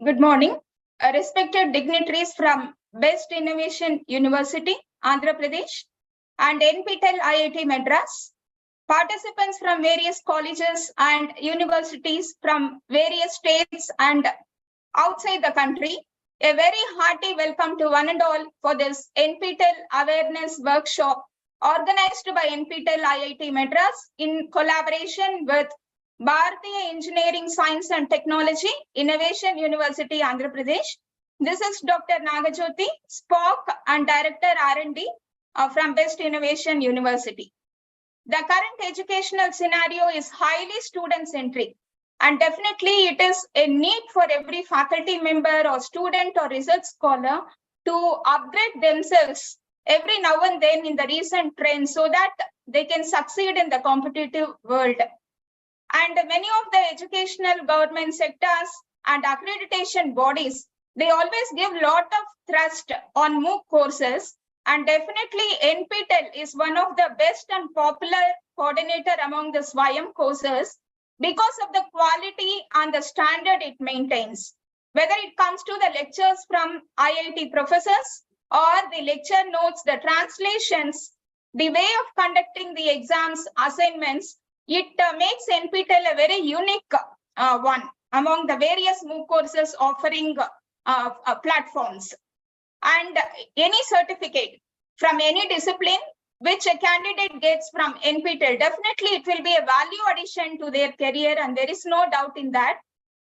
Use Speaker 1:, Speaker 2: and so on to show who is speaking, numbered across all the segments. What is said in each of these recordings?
Speaker 1: Good morning. Respected dignitaries from Best Innovation University, Andhra Pradesh, and NPTEL IIT Madras, participants from various colleges and universities from various states and outside the country, a very hearty welcome to one and all for this NPTEL Awareness Workshop organized by NPTEL IIT Madras in collaboration with Bharatiya Engineering, Science and Technology, Innovation University, Andhra Pradesh. This is Dr. Nagajyoti, Spock and Director R&D from Best Innovation University. The current educational scenario is highly student-centric, and definitely it is a need for every faculty member or student or research scholar to upgrade themselves every now and then in the recent trends so that they can succeed in the competitive world. And many of the educational government sectors and accreditation bodies, they always give a lot of thrust on MOOC courses. And definitely NPTEL is one of the best and popular coordinator among the SWAYAM courses because of the quality and the standard it maintains. Whether it comes to the lectures from IIT professors or the lecture notes, the translations, the way of conducting the exams, assignments, it makes NPTEL a very unique one among the various MOOC courses offering platforms. And any certificate from any discipline which a candidate gets from NPTEL, definitely it will be a value addition to their career, and there is no doubt in that.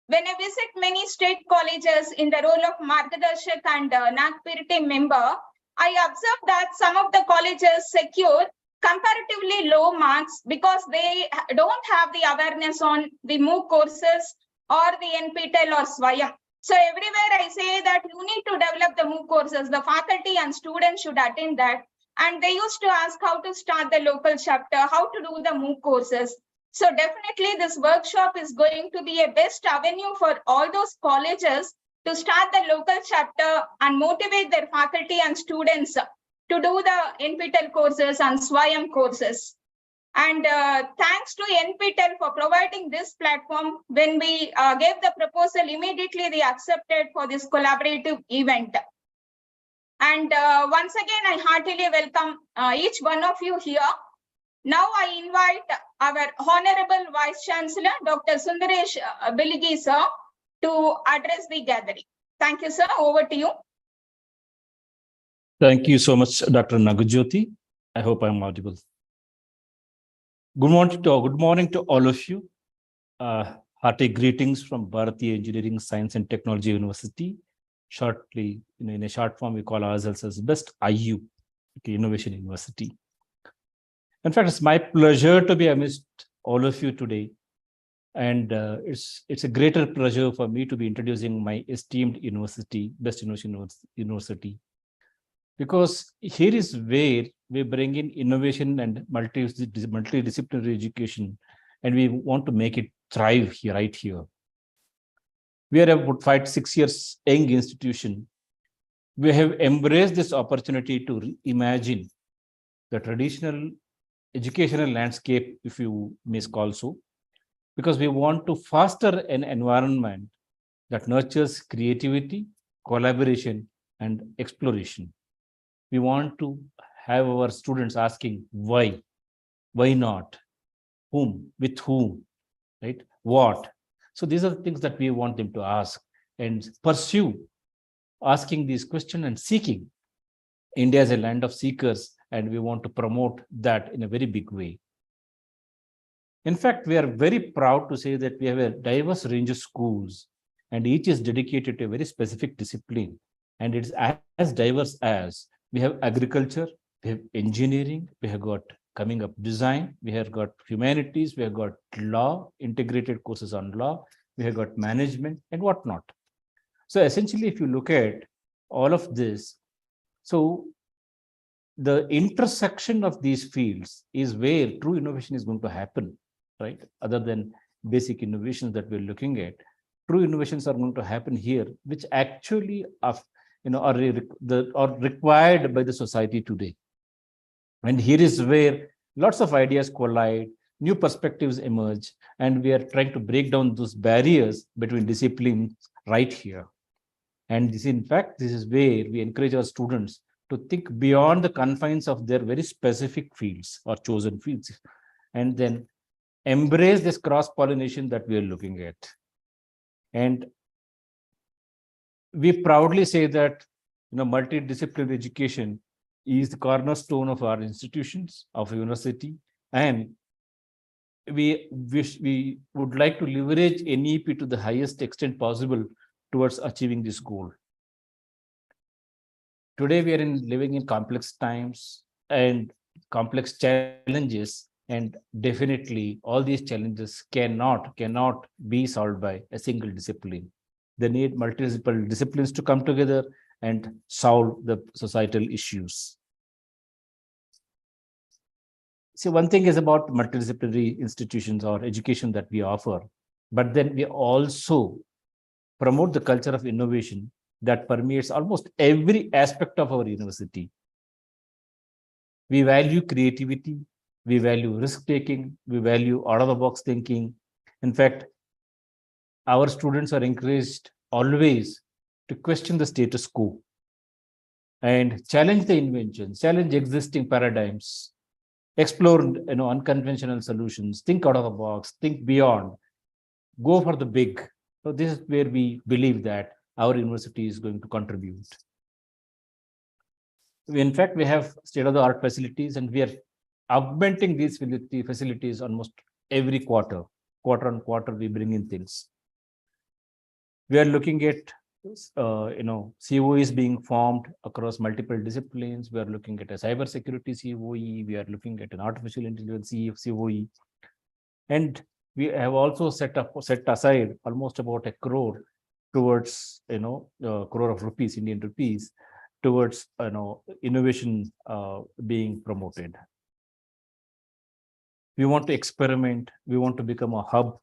Speaker 1: When I visit many state colleges in the role of Margadarshak and NACPIR team member, I observe that some of the colleges secure comparatively low marks because they don't have the awareness on the MOOC courses or the NPTEL or SWAYAM. So everywhere I say that you need to develop the MOOC courses, the faculty and students should attend that. And they used to ask how to start the local chapter, how to do the MOOC courses. So definitely this workshop is going to be a best avenue for all those colleges to start the local chapter and motivate their faculty and students to do the NPTEL courses and SWAYAM courses. And thanks to NPTEL for providing this platform. When we gave the proposal, immediately they accepted for this collaborative event. And once again, I heartily welcome each one of you here. Now I invite our Honorable Vice Chancellor, Dr. Sundaresh Biligi, sir, to address the gathering. Thank you, sir. Over to you.
Speaker 2: Thank you so much, Dr. Nagajyoti. I hope I'm audible. Good morning to all of you. Hearty greetings from Bharatiya Engineering, Science and Technology University. Shortly, in a short form, we call ourselves as Best IU, Innovation University. In fact, it's my pleasure to be amidst all of you today. And it's a greater pleasure for me to be introducing my esteemed university, Best Innovation University. Because here is where we bring in innovation and multidisciplinary education, and we want to make it thrive here, right here. We are about 5-6 years young institution. We have embraced this opportunity to reimagine the traditional educational landscape, if you may call so, because we want to foster an environment that nurtures creativity, collaboration, and exploration. We want to have our students asking why not, whom, with whom, right? What? So these are the things that we want them to ask and pursue, asking these questions and seeking. India is a land of seekers, and we want to promote that in a very big way. In fact, we are very proud to say that we have a diverse range of schools, and each is dedicated to a very specific discipline. And it's as diverse as we have agriculture, we have engineering, we have got coming up design, we have got humanities, we have got law, integrated courses on law, we have got management and whatnot. So essentially, if you look at all of this, so the intersection of these fields is where true innovation is going to happen, right? Other than basic innovations that we're looking at, true innovations are going to happen here, which actually are required by the society today. And here is where lots of ideas collide, new perspectives emerge, and we are trying to break down those barriers between disciplines right here. And this, in fact, this is where we encourage our students to think beyond the confines of their very specific fields or chosen fields, and then embrace this cross-pollination that we are looking at. And we proudly say that, multidisciplinary education is the cornerstone of our institutions, of university, and we would like to leverage NEP to the highest extent possible towards achieving this goal. Today, we are living in complex times and complex challenges, and definitely all these challenges cannot be solved by a single discipline. They need multiple disciplines to come together and solve the societal issues. See, one thing is about multidisciplinary institutions or education that we offer, but then we also promote the culture of innovation that permeates almost every aspect of our university. We value creativity, we value risk-taking, we value out-of-the-box thinking. In fact, our students are encouraged always to question the status quo and challenge the inventions, challenge existing paradigms, explore unconventional solutions, think out of the box, think beyond, go for the big. So this is where we believe that our university is going to contribute. In fact, we have state-of-the-art facilities, and we are augmenting these facilities almost every quarter on quarter. We bring in things. We are looking at COEs being formed across multiple disciplines. We are looking at a cybersecurity COE. We are looking at an artificial intelligence COE, and we have also set aside almost about 1 crore towards crore of rupees, Indian rupees, towards innovation being promoted. We want to experiment. We want to become a hub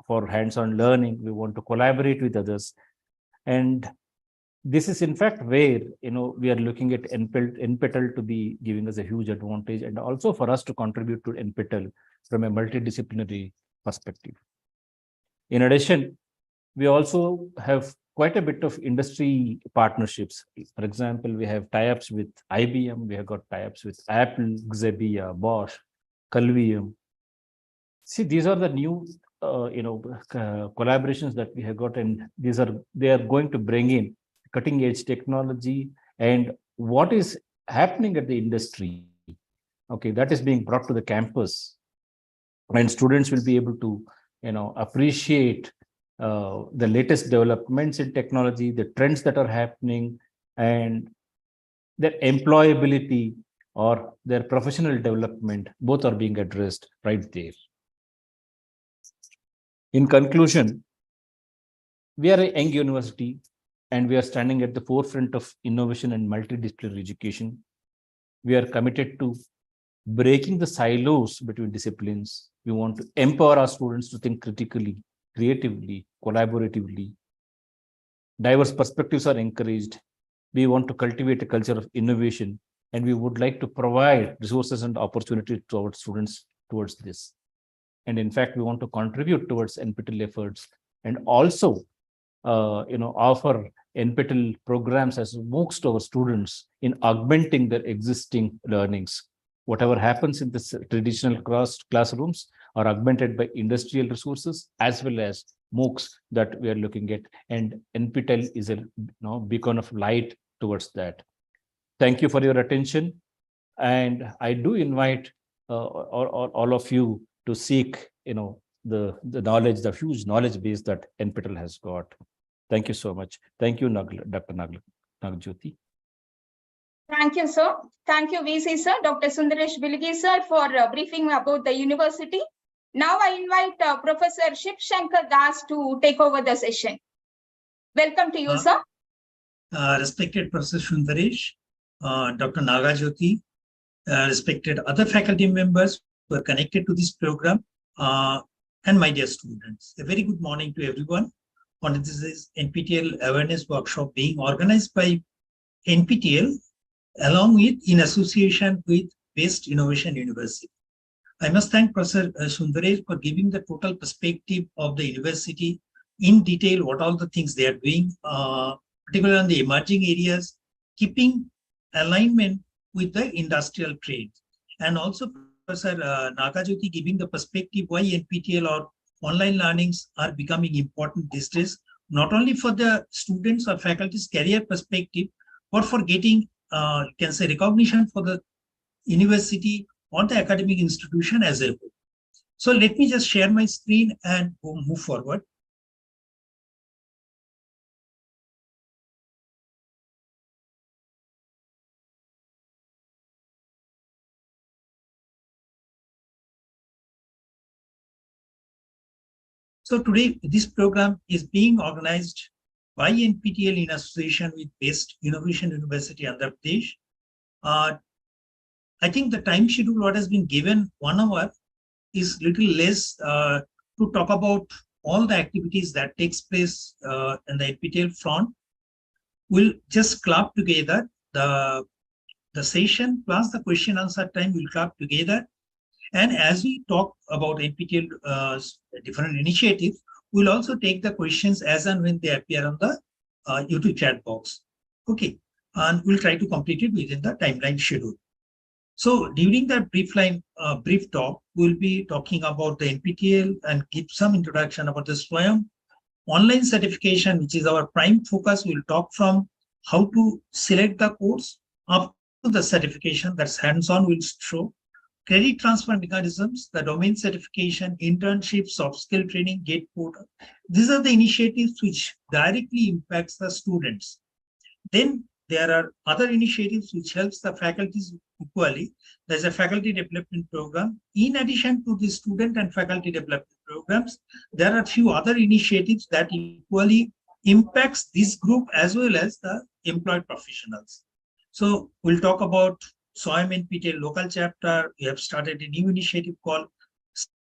Speaker 2: for hands-on learning. We want to collaborate with others. And this is in fact where we are looking at NPTEL to be giving us a huge advantage, and also for us to contribute to NPTEL from a multidisciplinary perspective. In addition, we also have quite a bit of industry partnerships. For example, we have tie-ups with IBM, we have got tie-ups with Apple, Xebia, Bosch, Calvium. See, these are the new collaborations that we have got, and they are going to bring in cutting edge technology and what is happening at the industry. Okay, that is being brought to the campus, and students will be able to appreciate the latest developments in technology, the trends that are happening, and their employability or their professional development, both are being addressed right there. In conclusion, we are a young university, and we are standing at the forefront of innovation and multidisciplinary education. We are committed to breaking the silos between disciplines. We want to empower our students to think critically, creatively, collaboratively. Diverse perspectives are encouraged. We want to cultivate a culture of innovation, and we would like to provide resources and opportunities to our students towards this. And in fact, we want to contribute towards NPTEL efforts, and also offer NPTEL programs as MOOCs to our students in augmenting their existing learnings. Whatever happens in the traditional classrooms are augmented by industrial resources as well as MOOCs that we are looking at, and NPTEL is a beacon of light towards that. Thank you for your attention, and I do invite all of you to seek the knowledge, the huge knowledge base that NPTEL has got. Thank you so much. Thank you, Dr. Nagjyoti.
Speaker 1: Thank you, sir. Thank you, VC sir, Dr. Sundaresh Bilgi sir, for briefing about the university. Now I invite Professor Shiv Shankar Das to take over the session. Welcome to you, sir.
Speaker 3: Respected Professor Sundaresh, Dr. Nagjyoti, respected other faculty members who are connected to this program, and my dear students. A very good morning to everyone. This is NPTEL Awareness Workshop being organized by NPTEL along with in association with Best Innovation University. I must thank Professor Sundaresh for giving the total perspective of the university in detail what all the things they are doing, particularly on the emerging areas, keeping alignment with the industrial trade. And also Professor Nagajyoti giving the perspective why NPTEL or online learnings are becoming important these days, not only for the students or faculty's career perspective, but for getting, you can say, recognition for the university or the academic institution as a whole. So let me just share my screen and move forward. So today, this program is being organized by NPTEL in association with Best Innovation University, Andhra Pradesh. I think the time schedule what has been given 1 hour is little less to talk about all the activities that takes place in the NPTEL front. We'll just club together the session plus the question answer time will club together. And as we talk about NPTEL different initiatives, we'll also take the questions as and when they appear on the YouTube chat box. Okay, and we'll try to complete it within the timeline schedule. So during that brief talk, we'll be talking about the NPTEL and give some introduction about the SWAYAM online certification, which is our prime focus. We'll talk from how to select the course up to the certification, that's hands-on will show. Credit transfer mechanisms, the domain certification, internships, soft skill training, GATE portal. These are the initiatives which directly impacts the students. Then there are other initiatives which helps the faculties equally. There's a faculty development program. In addition to the student and faculty development programs, there are a few other initiatives that equally impacts this group as well as the employed professionals. So we'll talk about SWAYAM NPTEL local chapter. We have started a new initiative called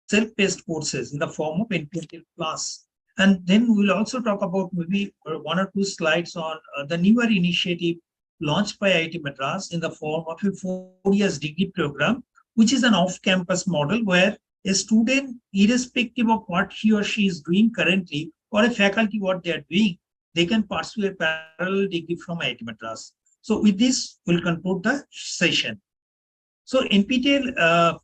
Speaker 3: self-paced courses in the form of NPTEL Plus. And then we'll also talk about maybe 1 or 2 slides on the newer initiative launched by IIT Madras in the form of a 4 years degree program, which is an off-campus model where a student, irrespective of what he or she is doing currently, or a faculty what they are doing, they can pursue a parallel degree from IIT Madras. So with this, we'll conclude the session. So NPTEL,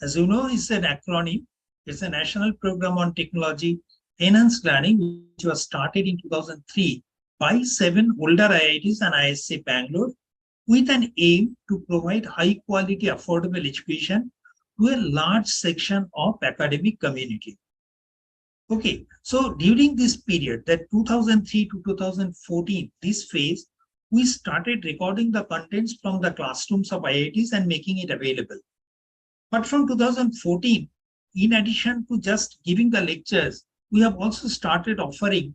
Speaker 3: as you know, is an acronym. It's a national program on technology enhanced learning, which was started in 2003 by 7 older IITs and ISC Bangalore, with an aim to provide high quality, affordable education to a large section of academic community. Okay, so during this period, that 2003 to 2014, this phase, we started recording the contents from the classrooms of IITs and making it available. But from 2014, in addition to just giving the lectures, we have also started offering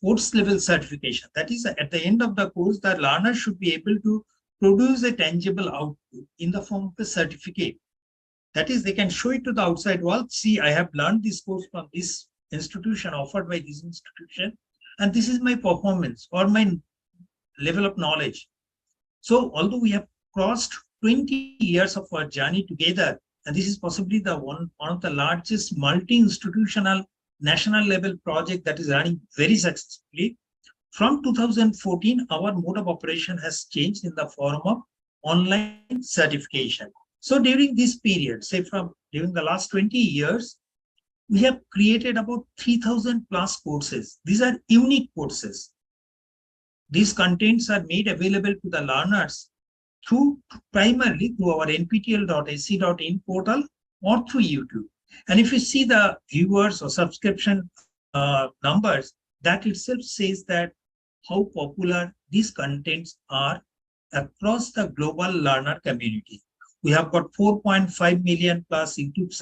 Speaker 3: course level certification. That is, at the end of the course, the learner should be able to produce a tangible output in the form of a certificate. That is, they can show it to the outside world. See, I have learned this course from this institution, offered by this institution, and this is my performance or my level of knowledge. So although we have crossed 20 years of our journey together, and this is possibly the one of the largest multi-institutional national level project that is running very successfully. From 2014, our mode of operation has changed in the form of online certification. So during this period, say from during the last 20 years, we have created about 3,000 plus courses. These are unique courses. These contents are made available to the learners primarily through our nptel.ac.in portal or through YouTube. And if you see the viewers or subscription numbers, that itself says that how popular these contents are across the global learner community. We have got 4.5 million plus YouTube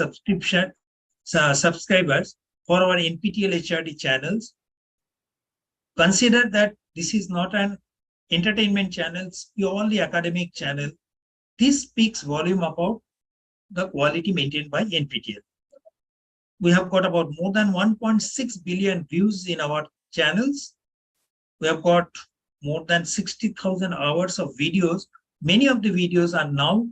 Speaker 3: subscribers for our NPTEL HRD channels. Consider that this is not an entertainment channel, it's purely academic channel. This speaks volume about the quality maintained by NPTEL. We have got about more than 1.6 billion views in our channels. We have got more than 60,000 hours of videos. Many of the videos are now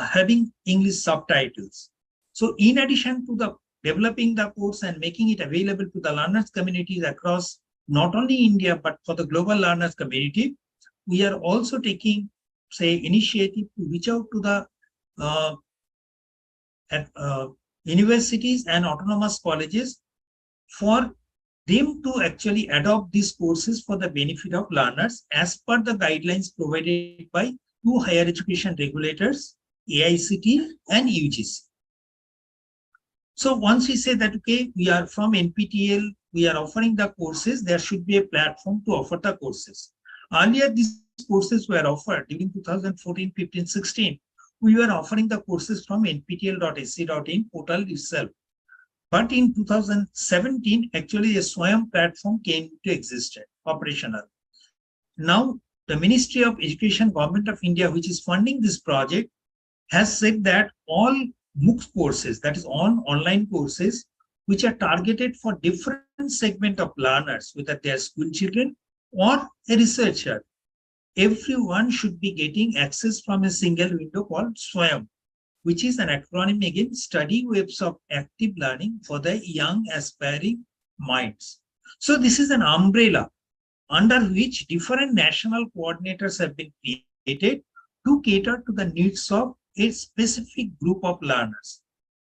Speaker 3: having English subtitles. So in addition to the developing the course and making it available to the learners communities across not only India, but for the global learners community. We are also taking, say, initiative to reach out to the universities and autonomous colleges for them to actually adopt these courses for the benefit of learners as per the guidelines provided by two higher education regulators, AICTE and UGC. So once we say that, okay, we are from NPTEL, we are offering the courses, there should be a platform to offer the courses. Earlier, these courses were offered during 2014, 15, 16. We were offering the courses from nptel.ac.in portal itself. But in 2017, actually a SWAYAM platform came to existence, operational. Now, the Ministry of Education, Government of India, which is funding this project, has said that all MOOCs courses, that is online courses, which are targeted for different segment of learners, whether they are school children or a researcher, everyone should be getting access from a single window called SWAYAM, which is an acronym again, Study Webs of Active Learning for the Young Aspiring Minds. So this is an umbrella under which different national coordinators have been created to cater to the needs of a specific group of learners.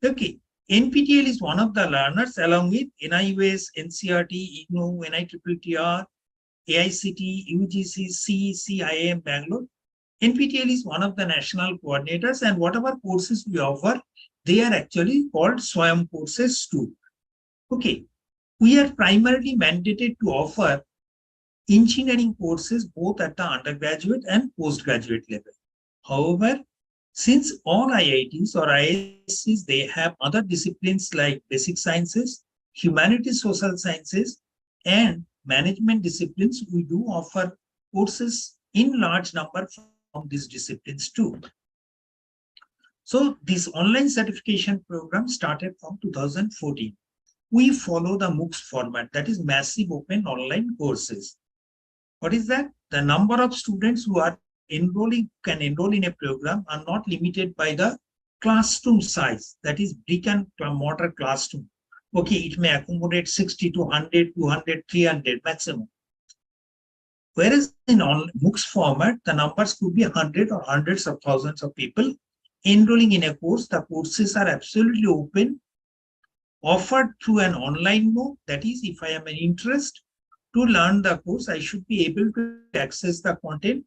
Speaker 3: Okay, NPTEL is one of the learners along with NIUS, NCERT, IGNOU, NITTR, AICTE, UGC, CEC, IIM Bangalore. NPTEL is one of the national coordinators, and whatever courses we offer, they are actually called SWAYAM courses too. Okay, we are primarily mandated to offer engineering courses both at the undergraduate and postgraduate level. However, since all IITs or IIScs, they have other disciplines like basic sciences, humanities, social sciences, and management disciplines, we do offer courses in large number from these disciplines too. So this online certification program started from 2014. We follow the MOOCs format, that is massive open online courses. What is that? The number of students who are can enroll in a program are not limited by the classroom size, that is brick and mortar classroom. Okay, it may accommodate 60 to 100, 200, 300 maximum. Whereas in MOOCs format, the numbers could be 100 or hundreds of thousands of people enrolling in a course. The courses are absolutely open, offered through an online mode. That is, if I am an interest to learn the course, I should be able to access the content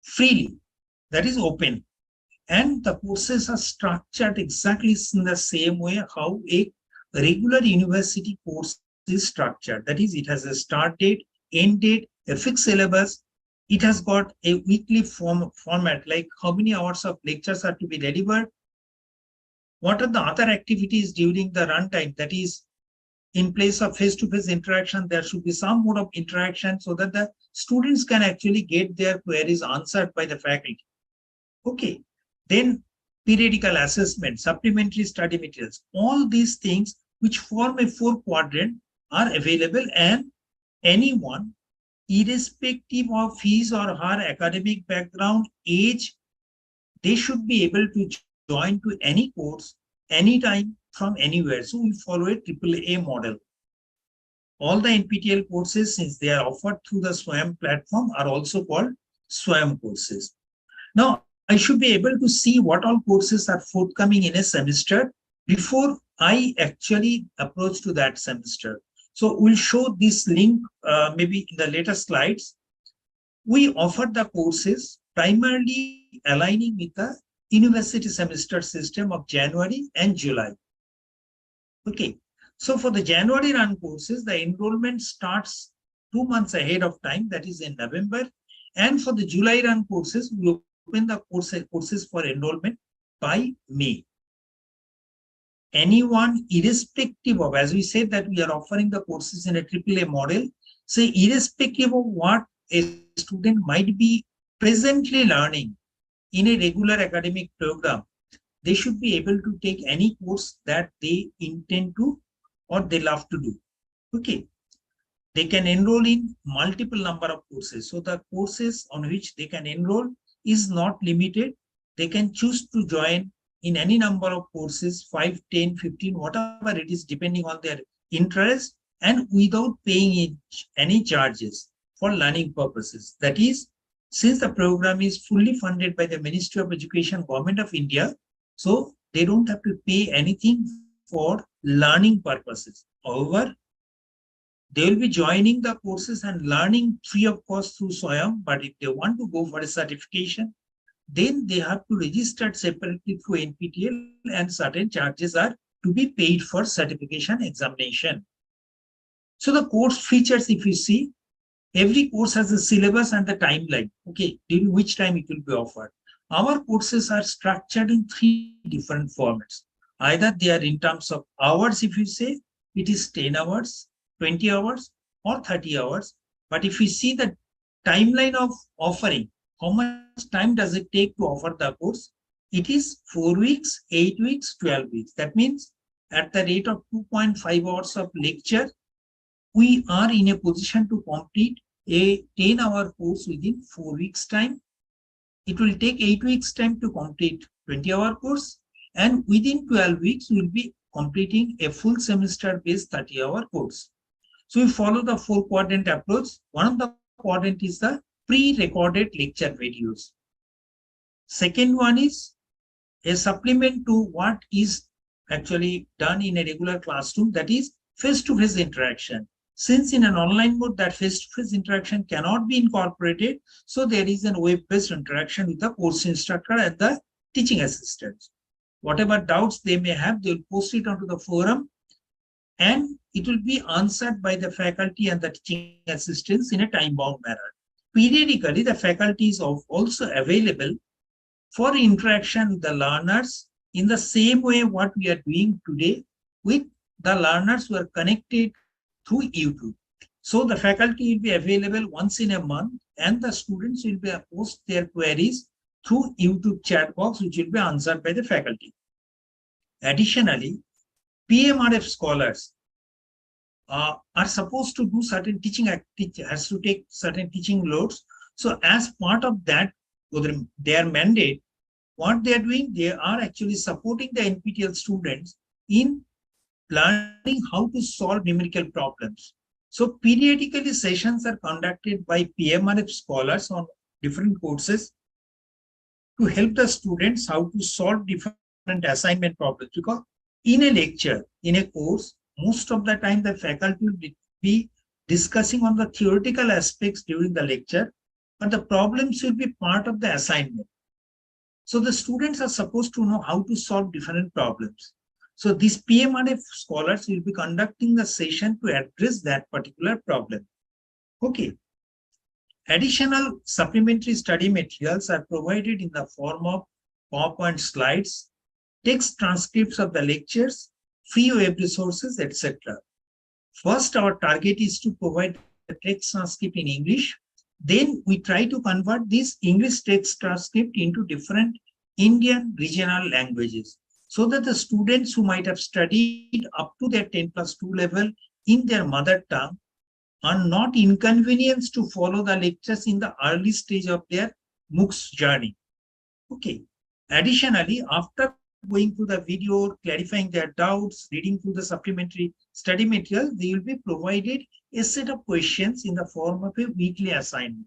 Speaker 3: freely. That is open. And the courses are structured exactly in the same way how a regular university course is structured. That is, it has a start date, end date, a fixed syllabus. It has got a weekly format, like how many hours of lectures are to be delivered. What are the other activities during the runtime? That is, in place of face-to-face interaction, there should be some mode of interaction so that the students can actually get their queries answered by the faculty. Okay, then periodical assessment, supplementary study materials, all these things which form a 4-quadrant are available, and anyone, irrespective of his or her academic background, age, they should be able to join to any course, anytime, from anywhere. So we follow a AAA model. All the NPTEL courses, since they are offered through the SWAYAM platform, are also called SWAYAM courses. Now, I should be able to see what all courses are forthcoming in a semester before I actually approach to that semester. So we'll show this link maybe in the later slides. We offer the courses primarily aligning with the university semester system of January and July. Okay, so for the January run courses, the enrollment starts 2 months ahead of time, that is in November. And for the July run courses, we open the courses for enrollment by May. Anyone, irrespective of, as we said that we are offering the courses in a AAA model, say irrespective of what a student might be presently learning in a regular academic program, they should be able to take any course that they intend to or they love to do. Okay, they can enroll in multiple number of courses. So the courses on which they can enroll is not limited. They can choose to join in any number of courses, 5, 10, 15, whatever it is, depending on their interest, and without paying any charges for learning purposes. That is, since the program is fully funded by the Ministry of Education, Government of India, so they don't have to pay anything for learning purposes. However, they will be joining the courses and learning free of cost through SWAYAM, but if they want to go for a certification, then they have to register separately through NPTEL, and certain charges are to be paid for certification examination. So the course features, if you see, every course has a syllabus and the timeline, okay, during which time it will be offered. Our courses are structured in 3 different formats. Either they are in terms of hours, if you say, it is 10 hours, 20 hours, or 30 hours. But if you see the timeline of offering, how much time does it take to offer the course? It is 4 weeks, 8 weeks, 12 weeks. That means at the rate of 2.5 hours of lecture, we are in a position to complete a 10-hour course within 4 weeks' time. It will take 8 weeks' time to complete 20-hour course, and within 12 weeks, we will be completing a full semester-based 30-hour course. So we follow the 4-quadrant approach. One of the quadrant is the pre-recorded lecture videos. Second one is a supplement to what is actually done in a regular classroom, that is face-to-face interaction. Since in an online mode that face-to-face interaction cannot be incorporated, so there is a web-based interaction with the course instructor and the teaching assistants. Whatever doubts they may have, they will post it onto the forum, and it will be answered by the faculty and the teaching assistants in a time-bound manner. Periodically, the faculty is also available for interaction with the learners in the same way what we are doing today with the learners who are connected through YouTube. So the faculty will be available once in a month, and the students will be post their queries through YouTube chat box, which will be answered by the faculty. Additionally, PMRF scholars are supposed to do certain teaching activities, has to take certain teaching loads. So as part of that, their mandate, what they are doing, they are actually supporting the NPTEL students in learning how to solve numerical problems. So periodically sessions are conducted by PMRF scholars on different courses to help the students how to solve different assignment problems. Because in a lecture, in a course, most of the time the faculty will be discussing on the theoretical aspects during the lecture, but the problems will be part of the assignment. So the students are supposed to know how to solve different problems. So these PMRF scholars will be conducting the session to address that particular problem. Okay. Additional supplementary study materials are provided in the form of PowerPoint slides, text transcripts of the lectures, free web resources, etc. First, our target is to provide the text transcript in English. Then we try to convert this English text transcript into different Indian regional languages, so that the students who might have studied up to their 10+2 level in their mother tongue are not inconvenienced to follow the lectures in the early stage of their MOOCs journey. Okay. Additionally, after going through the video, clarifying their doubts, reading through the supplementary study material, they will be provided a set of questions in the form of a weekly assignment.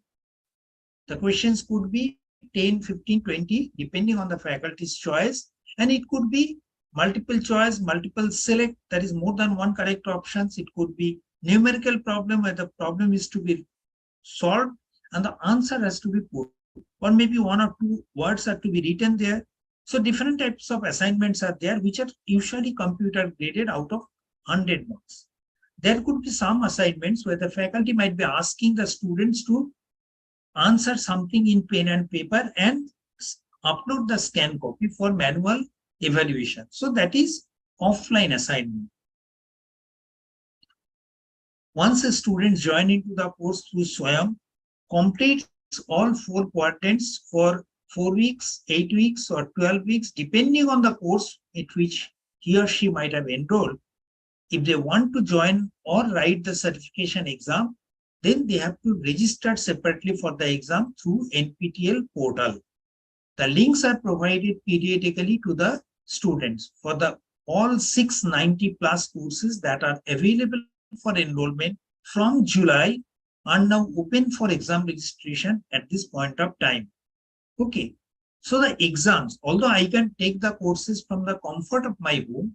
Speaker 3: The questions could be 10, 15, 20, depending on the faculty's choice. And it could be multiple choice, multiple select, that is more than one correct options. It could be numerical problem where the problem is to be solved and the answer has to be put. Or maybe 1 or 2 words are to be written there. So different types of assignments are there, which are usually computer graded out of 100 marks. There could be some assignments where the faculty might be asking the students to answer something in pen and paper and upload the scan copy for manual evaluation. So that is offline assignment. Once a student join into the course through SWAYAM, completes all 4 quadrants for 4 weeks, 8 weeks, or 12 weeks, depending on the course at which he or she might have enrolled. If they want to join or write the certification exam, then they have to register separately for the exam through NPTEL portal. The links are provided periodically to the students for the all 690 plus courses that are available for enrollment from July are now open for exam registration at this point of time. Okay. So the exams, although I can take the courses from the comfort of my home,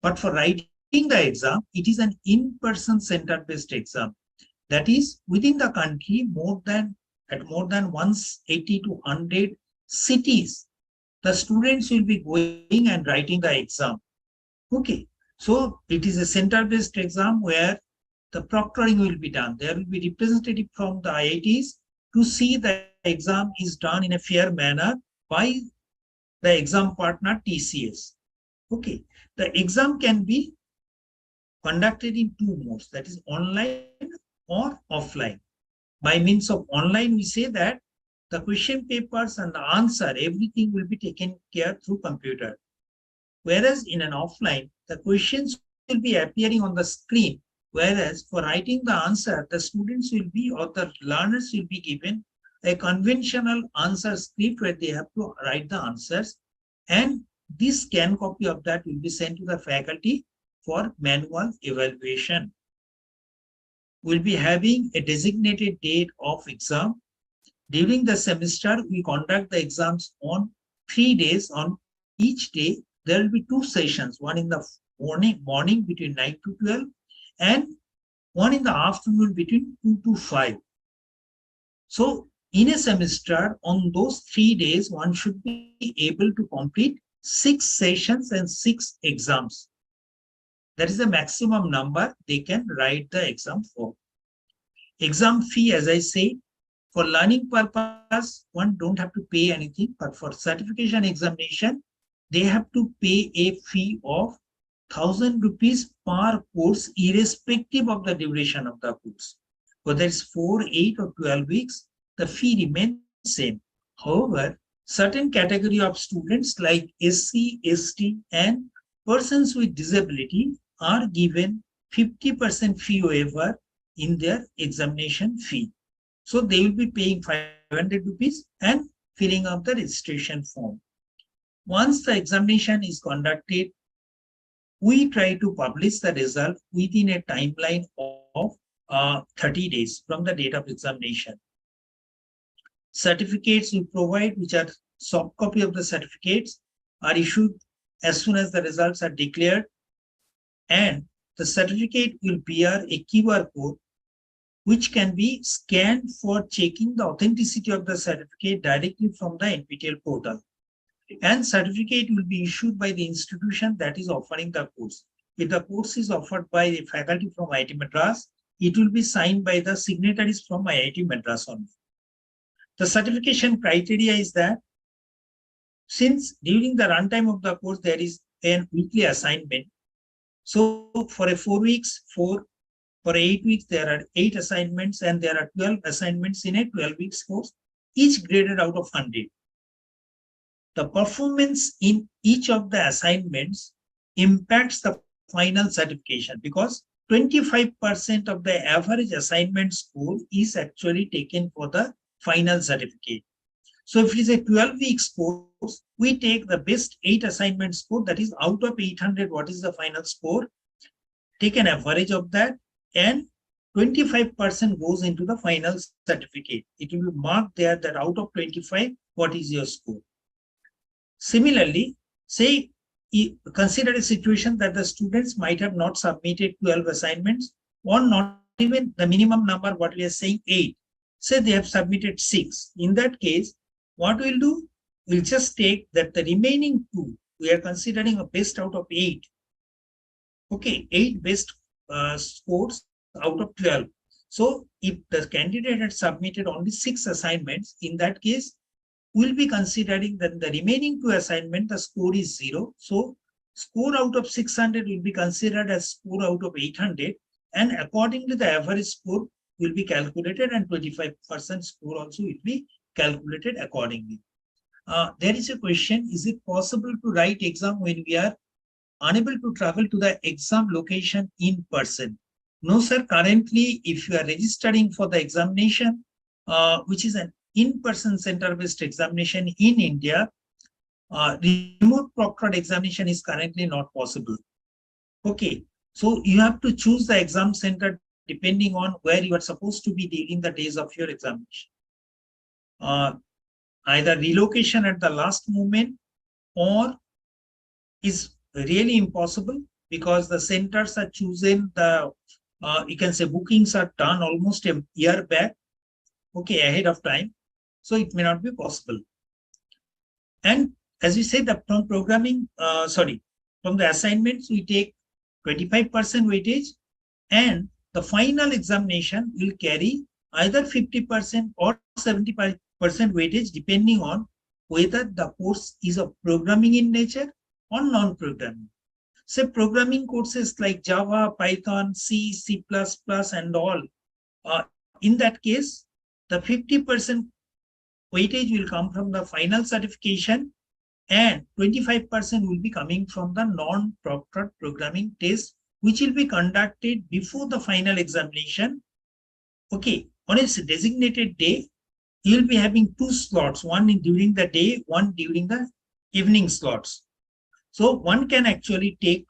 Speaker 3: but for writing the exam, it is an in-person center-based exam. That is within the country, more than 180 to 100 cities, the students will be going and writing the exam. Okay, so it is a center-based exam where the proctoring will be done. There will be representative from the IITs to see the exam is done in a fair manner by the exam partner TCS. Okay, the exam can be conducted in two modes, that is online or offline. By means of online, we say that the question papers and the answer, everything will be taken care through computer. Whereas in an offline, the questions will be appearing on the screen. Whereas for writing the answer, the students will be, or the learners will be given a conventional answer script where they have to write the answers. And this scan copy of that will be sent to the faculty for manual evaluation. We'll be having a designated date of exam. During the semester, we conduct the exams on 3 days. On each day, there will be 2 sessions, one in the morning between 9 to 12 and one in the afternoon between 2 to 5. So in a semester, on those 3 days, one should be able to complete 6 sessions and 6 exams. That is the maximum number they can write the exam for. Exam fee, as I say, for learning purpose, one don't have to pay anything, but for certification examination, they have to pay a fee of 1,000 rupees per course, irrespective of the duration of the course. Whether it's 4, 8, or 12 weeks, the fee remains same. However, certain category of students like SC, ST, and persons with disability are given 50% fee waiver in their examination fee. So they will be paying 500 rupees and filling up the registration form. Once the examination is conducted, we try to publish the result within a timeline of 30 days from the date of examination. Certificates we provide, which are soft copy of the certificates, are issued as soon as the results are declared, and the certificate will bear a QR code which can be scanned for checking the authenticity of the certificate directly from the NPTEL portal. And certificate will be issued by the institution that is offering the course. If the course is offered by the faculty from IIT Madras, it will be signed by the signatories from IIT Madras only. The certification criteria is that since during the runtime of the course, there is a weekly assignment. So for a 4 weeks, for 8 weeks, there are 8 assignments, and there are 12 assignments in a 12 weeks course, each graded out of 100. The performance in each of the assignments impacts the final certification because 25% of the average assignment score is actually taken for the final certificate. So if it is a 12 weeks course, we take the best 8 assignment score, that is out of 800, what is the final score, take an average of that, and 25% goes into the final certificate. It will be marked there that out of 25, what is your score. Similarly, say, consider a situation that the students might have not submitted 12 assignments, or not even the minimum number, what we are saying 8. Say they have submitted 6. In that case, what we'll do, we'll just take that the remaining 2, we are considering a best out of 8. Okay, 8 best scores out of 12. So if the candidate had submitted only 6 assignments, in that case, we'll be considering that the remaining 2 assignments, the score is 0. So score out of 600 will be considered as score out of 800. And accordingly, the average score will be calculated, and 25% score also will be calculated accordingly. There is a question, is it possible to write exam when we are unable to travel to the exam location in person? No, sir. Currently, if you are registering for the examination, which is an in-person center-based examination in India, remote proctored examination is currently not possible. Okay, so you have to choose the exam center depending on where you are supposed to be during the days of your examination. Either relocation at the last moment or is really impossible because the centers are chosen, you can say bookings are done almost a year back, okay, ahead of time. So it may not be possible. And as we said, from programming, from the assignments, we take 25% weightage, and the final examination will carry either 50% or 75% weightage, depending on whether the course is of programming in nature or non-programming. Say programming courses like Java, Python, C, C++, and all. In that case, the 50% weightage will come from the final certification, and 25% will be coming from the non-proctored programming test, which will be conducted before the final examination. Okay, on a designated day, you will be having 2 slots, one during the day, one during the evening slots. So one can actually take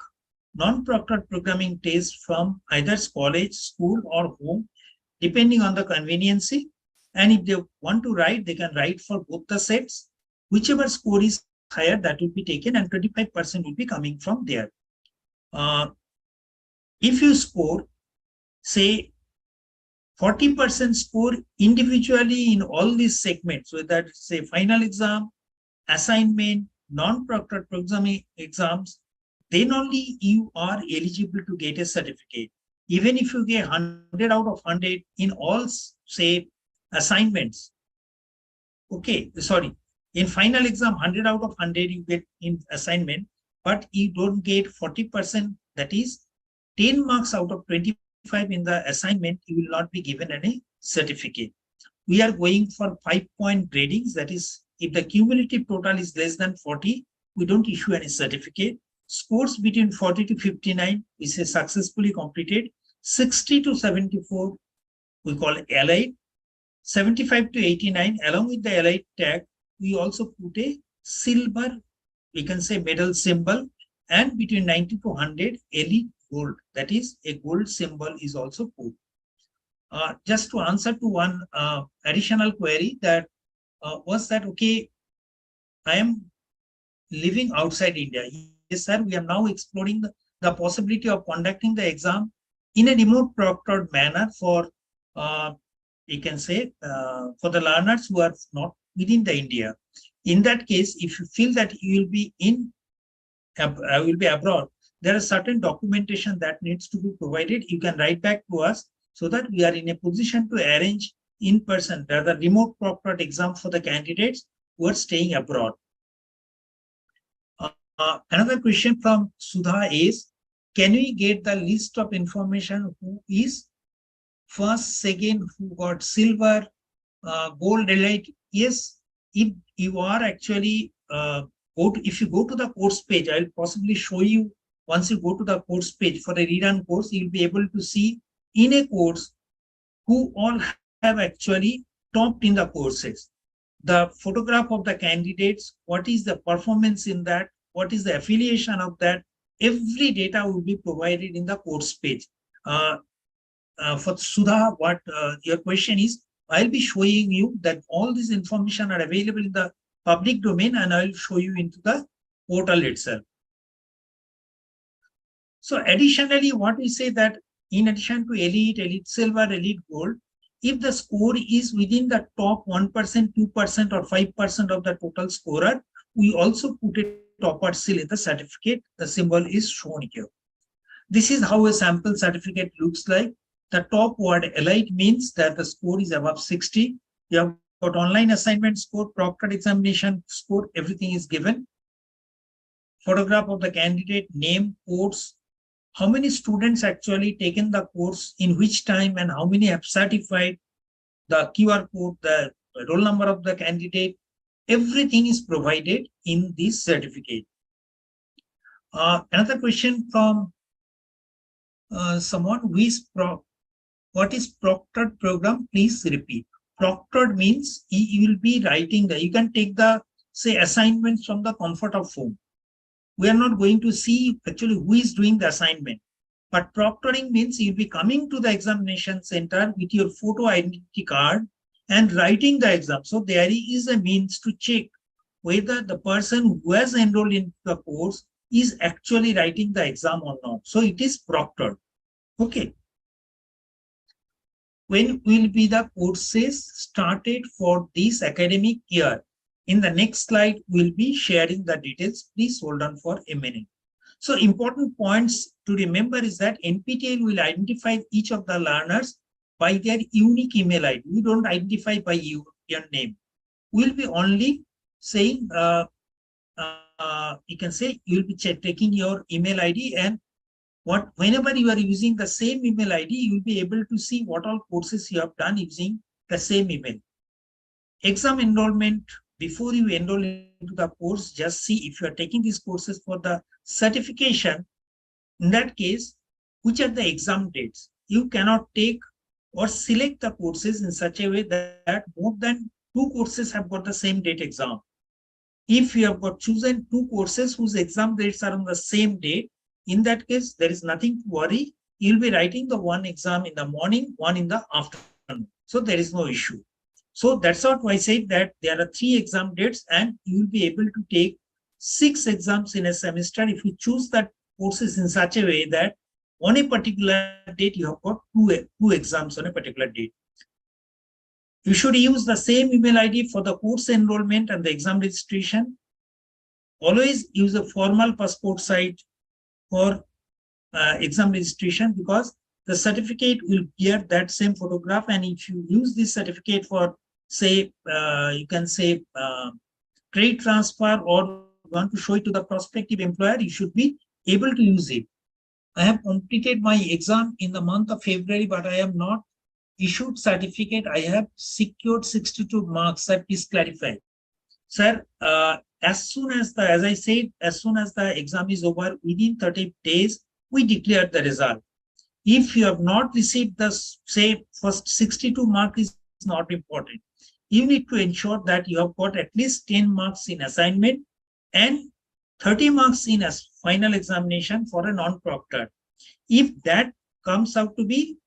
Speaker 3: non-proctored programming test from either college, school, or home, depending on the conveniency. And if they want to write, they can write for both the sets. Whichever score is higher, that will be taken, and 25% will be coming from there. If you score, say, 40% score individually in all these segments, whether it's say final exam, assignment, non-proctored programming exams, then only you are eligible to get a certificate. Even if you get 100 out of 100 in all, say, assignments, okay, sorry, in final exam, 100 out of 100 you get in assignment, but you don't get 40%, that is 10 marks out of 25 in the assignment, you will not be given any certificate. We are going for 5-point gradings, that is, if the cumulative total is less than 40, we don't issue any certificate. Scores between 40 to 59, we say successfully completed. 60 to 74, we call allied. 75 to 89, along with the allied tag, we also put a silver, we can say medal symbol, and between 90 to 100, elite gold, that is a gold symbol is also put. Just to answer to one additional query, that was that, okay, I am living outside India. Yes, sir, we are now exploring the possibility of conducting the exam in a remote proctored manner for, you can say, for the learners who are not within the India. In that case, if you feel that you will be abroad, there is certain documentation that needs to be provided. You can write back to us so that we are in a position to arrange in person, rather remote proctored exam for the candidates who are staying abroad. Another question from Sudha is, can we get the list of information who is first, second, who got silver, gold, elite? Yes, if you are actually, if you go to the course page, I'll possibly show you. Once you go to the course page for a rerun course, you'll be able to see in a course who all have actually topped in the courses. The photograph of the candidates, what is the performance in that, what is the affiliation of that, every data will be provided in the course page. For Sudha, what your question is, I'll be showing you that all this information are available in the public domain, and I'll show you into the portal itself. So additionally, what we say that in addition to elite, elite silver, elite gold, if the score is within the top 1%, 2%, or 5% of the total scorer, we also put a topper seal in the certificate. The symbol is shown here. This is how a sample certificate looks like. The top word elite means that the score is above 60. You have got online assignment score, proctored examination score, everything is given. Photograph of the candidate, name, course, how many students actually taken the course, in which time, and how many have certified, the QR code, the roll number of the candidate, everything is provided in this certificate. Another question from someone, what is proctored program? Please repeat. Proctored means you will be writing you can take the, say, assignments from the comfort of home. We are not going to see actually who is doing the assignment. But proctoring means you'll be coming to the examination center with your photo identity card and writing the exam. So there is a means to check whether the person who has enrolled in the course is actually writing the exam or not. So it is proctored. Okay. When will be the courses started for this academic year? In the next slide, we'll be sharing the details. Please hold on for a minute. So important points to remember is that NPTEL will identify each of the learners by their unique email ID. We don't identify by your name. We'll be only saying, you can say you'll be taking your email ID, and whenever you are using the same email ID, you will be able to see what all courses you have done using the same email. Exam enrollment, before you enroll into the course, just see if you are taking these courses for the certification. In that case, which are the exam dates? You cannot take or select the courses in such a way that more than 2 courses have got the same date exam. If you have got chosen 2 courses whose exam dates are on the same date, in that case, there is nothing to worry. You'll be writing the one exam in the morning, one in the afternoon. So there is no issue. So that's what I said, that there are 3 exam dates and you will be able to take 6 exams in a semester if you choose that courses in such a way that on a particular date you have got two exams on a particular date. You should use the same email ID for the course enrollment and the exam registration. Always use a formal passport size for exam registration, because the certificate will bear that same photograph. And if you use this certificate for, say, you can say trade transfer, or want to show it to the prospective employer, you should be able to use it. I have completed my exam in the month of February, but I am not issued certificate. I have secured 62 marks. Sir, please clarify. Sir, as soon as as I said, as soon as the exam is over, within 30 days, we declare the result. If you have not received the, say, first 62 marks is not important. You need to ensure that you have got at least 10 marks in assignment and 30 marks in a final examination for a non-proctored. If that comes out to be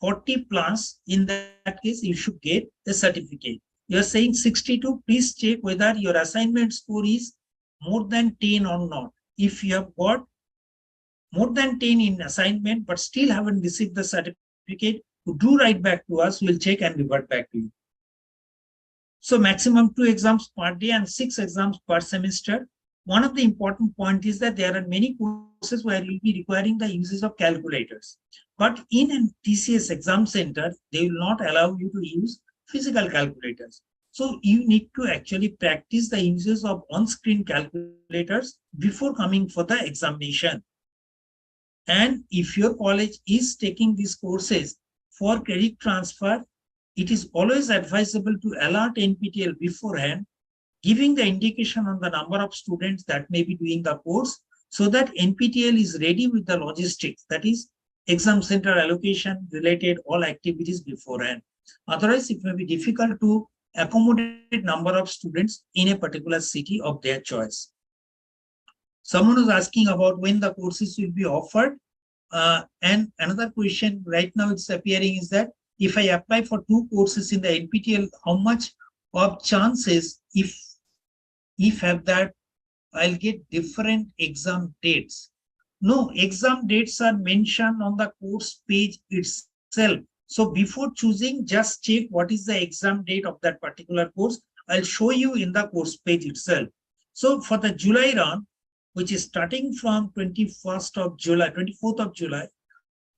Speaker 3: 40 plus, in that case, you should get the certificate. You are saying 62, please check whether your assignment score is more than 10 or not. If you have got more than 10 in assignment, but still haven't received the certificate, do write back to us. We'll check and revert back to you. So maximum 2 exams per day and 6 exams per semester. One of the important points is that there are many courses where you'll be requiring the uses of calculators. But in a TCS exam center, they will not allow you to use physical calculators. So you need to actually practice the uses of on-screen calculators before coming for the examination. And if your college is taking these courses for credit transfer, it is always advisable to alert NPTEL beforehand, giving the indication on the number of students that may be doing the course, so that NPTEL is ready with the logistics, that is exam center allocation related all activities beforehand. Otherwise, it may be difficult to accommodate number of students in a particular city of their choice. Someone is asking about when the courses will be offered. And another question right now it's appearing is that if I apply for 2 courses in the NPTEL, how much of chances if have that I'll get different exam dates? No, exam dates are mentioned on the course page itself. So before choosing, just check what is the exam date of that particular course. I'll show you in the course page itself. So for the July round, which is starting from 24th of July,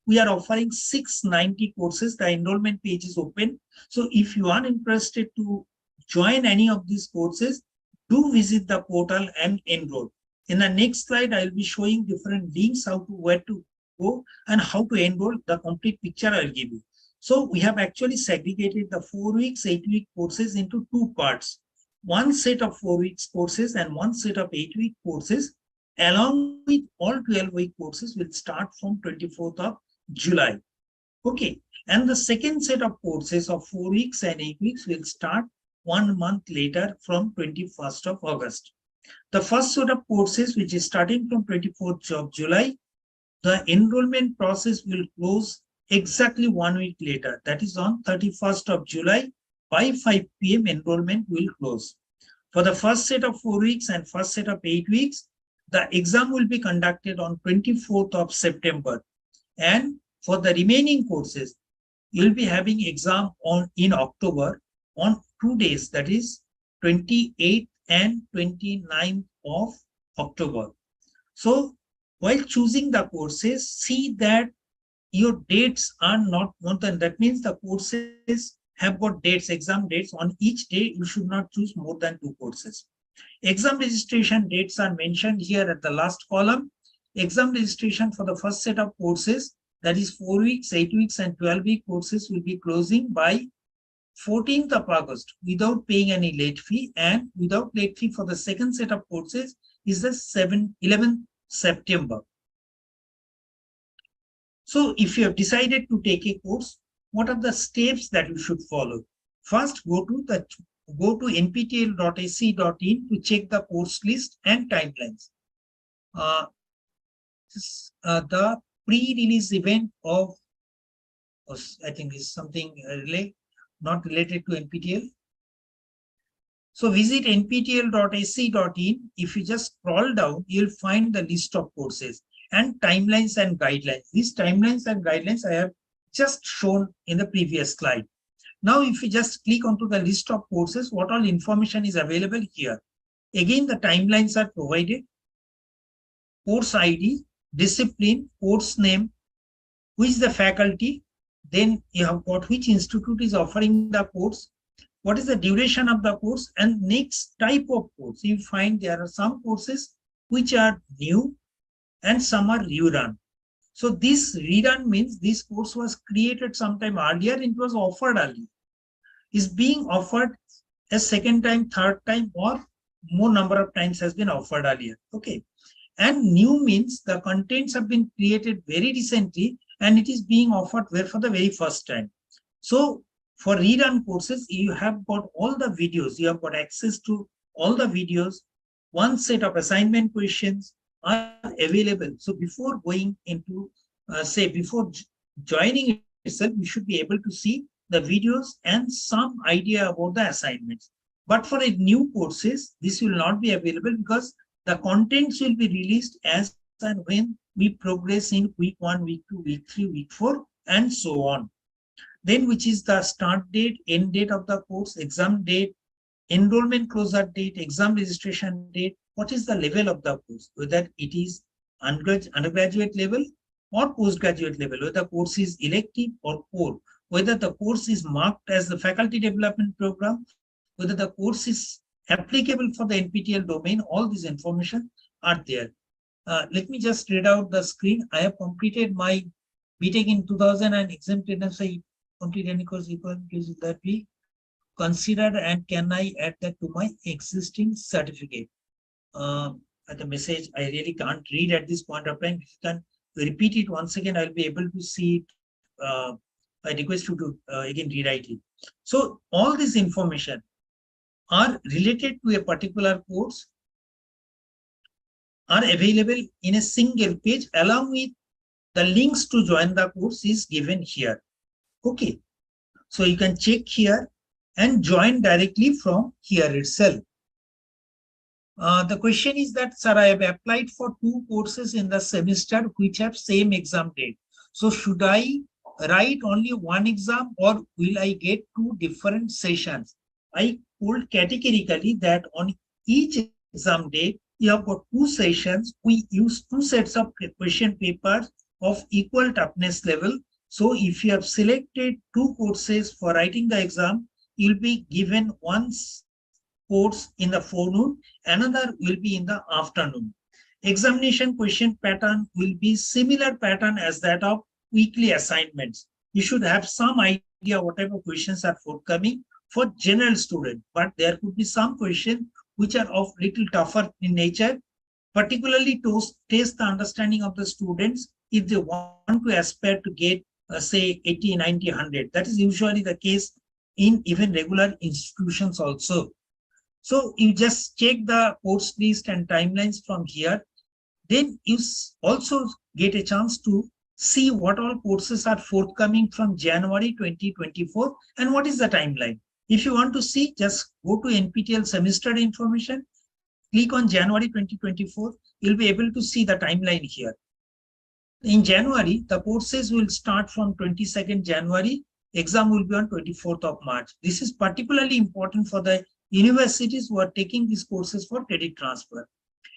Speaker 3: we are offering 690 courses. The enrollment page is open. So if you are interested to join any of these courses, do visit the portal and enroll. In the next slide, I will be showing different links, where to go and how to enroll. The complete picture I'll give you. So we have actually segregated the 4 weeks, 8-week courses into 2 parts. One set of 4 weeks courses and one set of 8-week courses, along with all 12-week courses will start from 24th of July. Okay. And the second set of courses of 4 weeks and 8 weeks will start 1 month later from 21st of August. The first set of courses, which is starting from 24th of July, the enrollment process will close exactly 1 week later. That is on 31st of July by 5 p.m. enrollment will close. For the first set of 4 weeks and first set of 8 weeks, the exam will be conducted on 24th of September. And for the remaining courses, you'll be having exam in October on 2 days, that is 28th and 29th of October. So while choosing the courses, see that your dates are not more than, that means the courses have got dates, exam dates. On each day, you should not choose more than 2 courses. Exam registration dates are mentioned here at the last column. Exam registration for the first set of courses, that is 4 weeks, 8 weeks, and 12-week courses will be closing by 14th of August without paying any late fee, and without late fee for the second set of courses is the 11th September. So if you have decided to take a course, what are the steps that you should follow? First, go to nptel.ac.in to check the course list and timelines. The pre-release event of, I think is something not related to NPTEL. So visit nptel.ac.in. If you just scroll down, you'll find the list of courses and timelines and guidelines. These timelines and guidelines I have just shown in the previous slide. Now, if you just click onto the list of courses, what all information is available here? Again, the timelines are provided. Course ID, discipline, course name, who is the faculty, then you have got which institute is offering the course, what is the duration of the course, and next type of course. You find there are some courses which are new and some are rerun. So this rerun means this course was created sometime earlier, it was offered earlier. Is being offered a second time, third time, or more number of times has been offered earlier. Okay. And new means the contents have been created very recently and it is being offered for the very first time. So for rerun courses, you have got all the videos, you have got access to all the videos. One set of assignment questions are available. So before going into, before joining itself, you should be able to see the videos and some idea about the assignments. But for a new courses, this will not be available because the contents will be released as and when we progress in week 1, week 2, week 3, week 4, and so on. Then which is the start date, end date of the course, exam date, enrollment closure date, exam registration date, what is the level of the course, whether it is undergraduate level or postgraduate level, whether the course is elective or core, whether the course is marked as the faculty development program, whether the course is applicable for the NPTEL domain, all this information are there. Let me just read out the screen. I have completed my BTech in 2000 and exempted as I complete any course equal to that be considered, and can I add that to my existing certificate? The message I really can't read at this point of time. If you can repeat it once again, I'll be able to see it. I request you to again rewrite it. So all this information are related to a particular course are available in a single page along with the links to join the course is given here. Okay. So you can check here and join directly from here itself. The question is that, sir, I have applied for 2 courses in the semester which have same exam date. So should I write only one exam or will I get 2 different sessions? I told categorically that on each exam date, you have got 2 sessions. We use 2 sets of question papers of equal toughness level. So if you have selected 2 courses for writing the exam, you'll be given one course in the forenoon, another will be in the afternoon. Examination question pattern will be similar pattern as that of weekly assignments. You should have some idea what type of questions are forthcoming for general student, but there could be some questions which are of little tougher in nature, particularly to test the understanding of the students if they want to aspire to get say 80, 90, 100. That is usually the case in even regular institutions also. So you just check the course list and timelines from here. Then you also get a chance to see what all courses are forthcoming from January 2024 and what is the timeline. If you want to see, just go to NPTEL semester information, click on January 2024. You'll be able to see the timeline here. In January, the courses will start from 22nd January. Exam will be on 24th of March. This is particularly important for the universities who are taking these courses for credit transfer.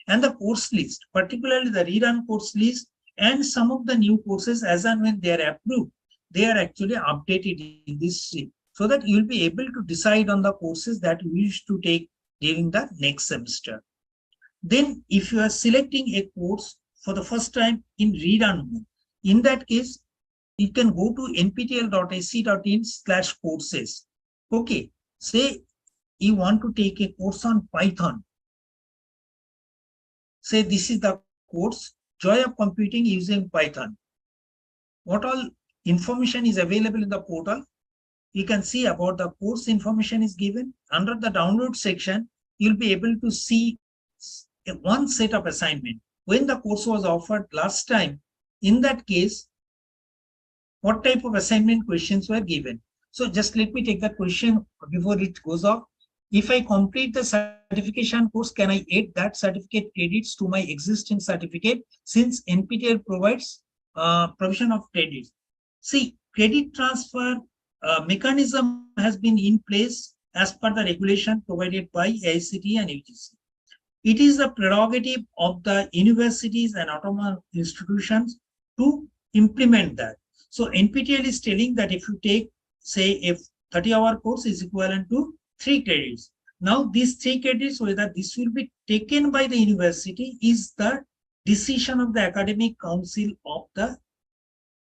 Speaker 3: And the course list, particularly the rerun course list and some of the new courses as and when they are approved, they are actually updated in this sheet so that you will be able to decide on the courses that you wish to take during the next semester. Then if you are selecting a course for the first time in rerun mode, in that case, you can go to nptel.ac.in/courses. Okay, say you want to take a course on Python. Say this is the course, Joy of Computing using Python. What all information is available in the portal? You can see about the course information is given. Under the download section, you'll be able to see one set of assignment. When the course was offered last time, in that case, what type of assignment questions were given? So just let me take the question before it goes off. If I complete the certification course, can I add that certificate credits to my existing certificate since NPTEL provides provision of credits? See, credit transfer mechanism has been in place as per the regulation provided by AICTE and UGC. It is the prerogative of the universities and autonomous institutions to implement that. So NPTEL is telling that if you take, say, a 30-hour course is equivalent to 3 credits. Now, these 3 credits, whether this will be taken by the university, is the decision of the academic council of the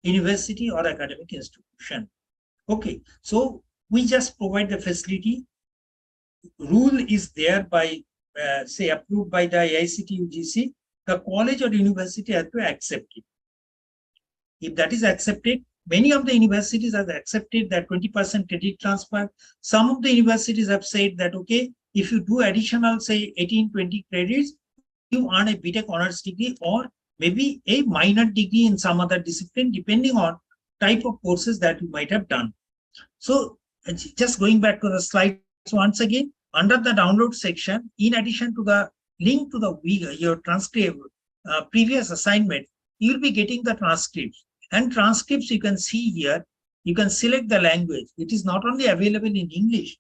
Speaker 3: university or academic institution. Okay, so we just provide the facility. Rule is there by, say, approved by the AICTE UGC. The college or university has to accept it. If that is accepted, many of the universities have accepted that 20% credit transfer. Some of the universities have said that, okay, if you do additional, say, 18, 20 credits, you earn a BTech honors degree or maybe a minor degree in some other discipline, depending on type of courses that you might have done. So just going back to the slides once again, under the download section, in addition to the link to the your transcript, previous assignment, you'll be getting the transcripts. And transcripts you can see here, you can select the language. It is not only available in English,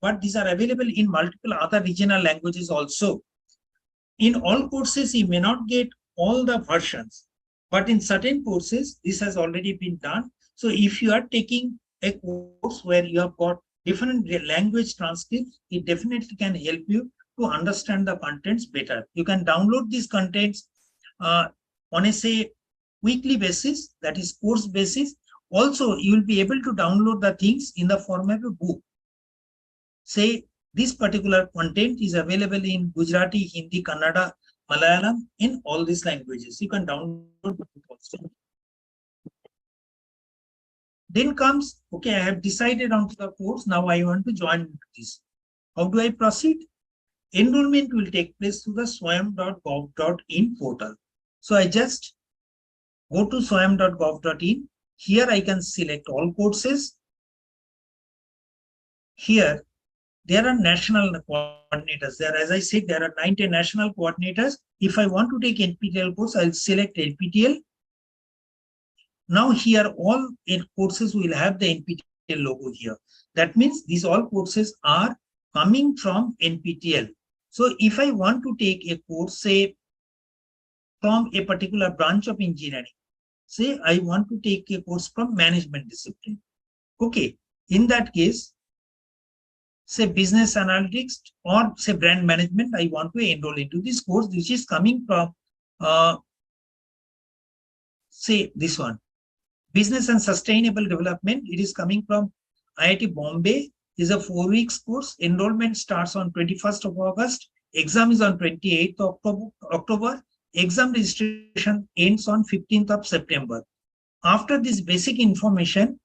Speaker 3: but these are available in multiple other regional languages also. In all courses, you may not get all the versions, but in certain courses, this has already been done. So if you are taking a course where you have got different language transcripts, it definitely can help you to understand the contents better. You can download these contents on a, say, weekly basis, that is course basis. Also, you will be able to download the things in the form of a book. Say this particular content is available in Gujarati, Hindi, Kannada, Malayalam, in all these languages. You can download the book also. Then comes, okay, I have decided onto the course. Now I want to join this. How do I proceed? Enrollment will take place through the swayam.gov.in portal. So I just go to swayam.gov.in. Here I can select all courses. Here, there are national coordinators. There, as I said, there are 90 national coordinators. If I want to take NPTEL course, I'll select NPTEL. Now here, all courses will have the NPTEL logo here. That means these all courses are coming from NPTEL. So if I want to take a course, say, from a particular branch of engineering, say I want to take a course from management discipline. Okay, in that case, say business analytics or say brand management, I want to enroll into this course, which is coming from, say this one, business and sustainable development. It is coming from IIT Bombay. Is a 4 weeks course. Enrollment starts on 21st of August. Exam is on 28th of October. Exam registration ends on 15th of September. After this basic information,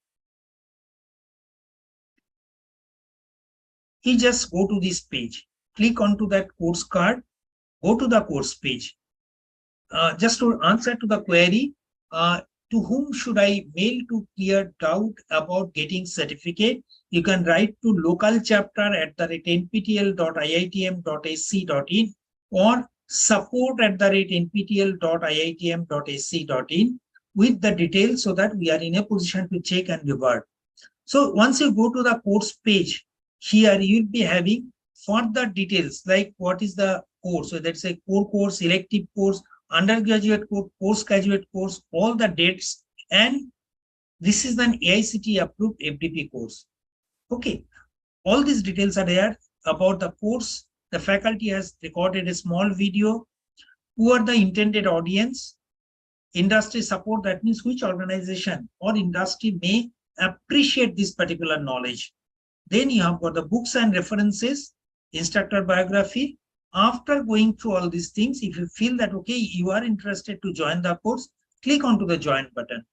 Speaker 3: you just go to this page, click onto that course card, go to the course page. Just to answer to the query, to whom should I mail to clear doubt about getting certificate? You can write to localchapter@nptl.iitm.ac.in or support@nptl.iitm.ac.in with the details so that we are in a position to check and revert. So once you go to the course page, here you'll be having further details like what is the course. So that's a core course, elective course, undergraduate course, postgraduate course, all the dates, and this is an AICTE approved FDP course. Okay, all these details are there about the course. The faculty has recorded a small video. Who are the intended audience? Industry support, that means which organization or industry may appreciate this particular knowledge. Then you have got the books and references, instructor biography. After going through all these things, if you feel that, okay, you are interested to join the course, click onto the join button.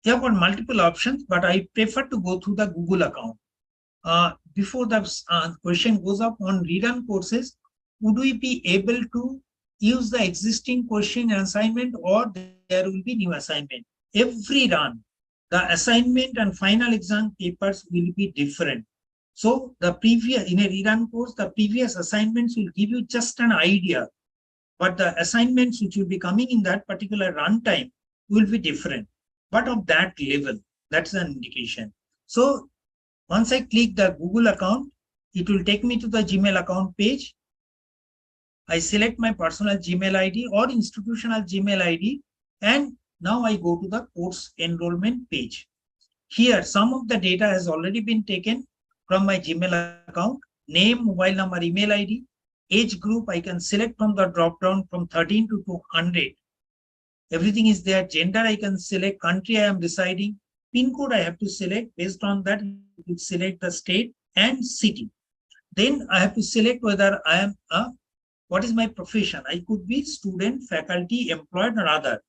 Speaker 3: You have got multiple options, but I prefer to go through the Google account. Before the question goes up on rerun courses, would we be able to use the existing question and assignment, or there will be new assignment? Every run, the assignment and final exam papers will be different. So the previous, in a rerun course, the previous assignments will give you just an idea, but the assignments which will be coming in that particular run time will be different, but of that level. That's an indication. So once I click the Google account, it will take me to the Gmail account page. I select my personal Gmail ID or institutional Gmail ID, and now I go to the course enrollment page. Here, some of the data has already been taken from my Gmail account: name, mobile number, email ID, age group. I can select from the drop down from 13 to 200. Everything is there. Gender, I can select. Country I am residing. PIN code I have to select. Based on that, you can select the state and city. Then I have to select whether I am what is my profession. I could be student, faculty, employed, or other.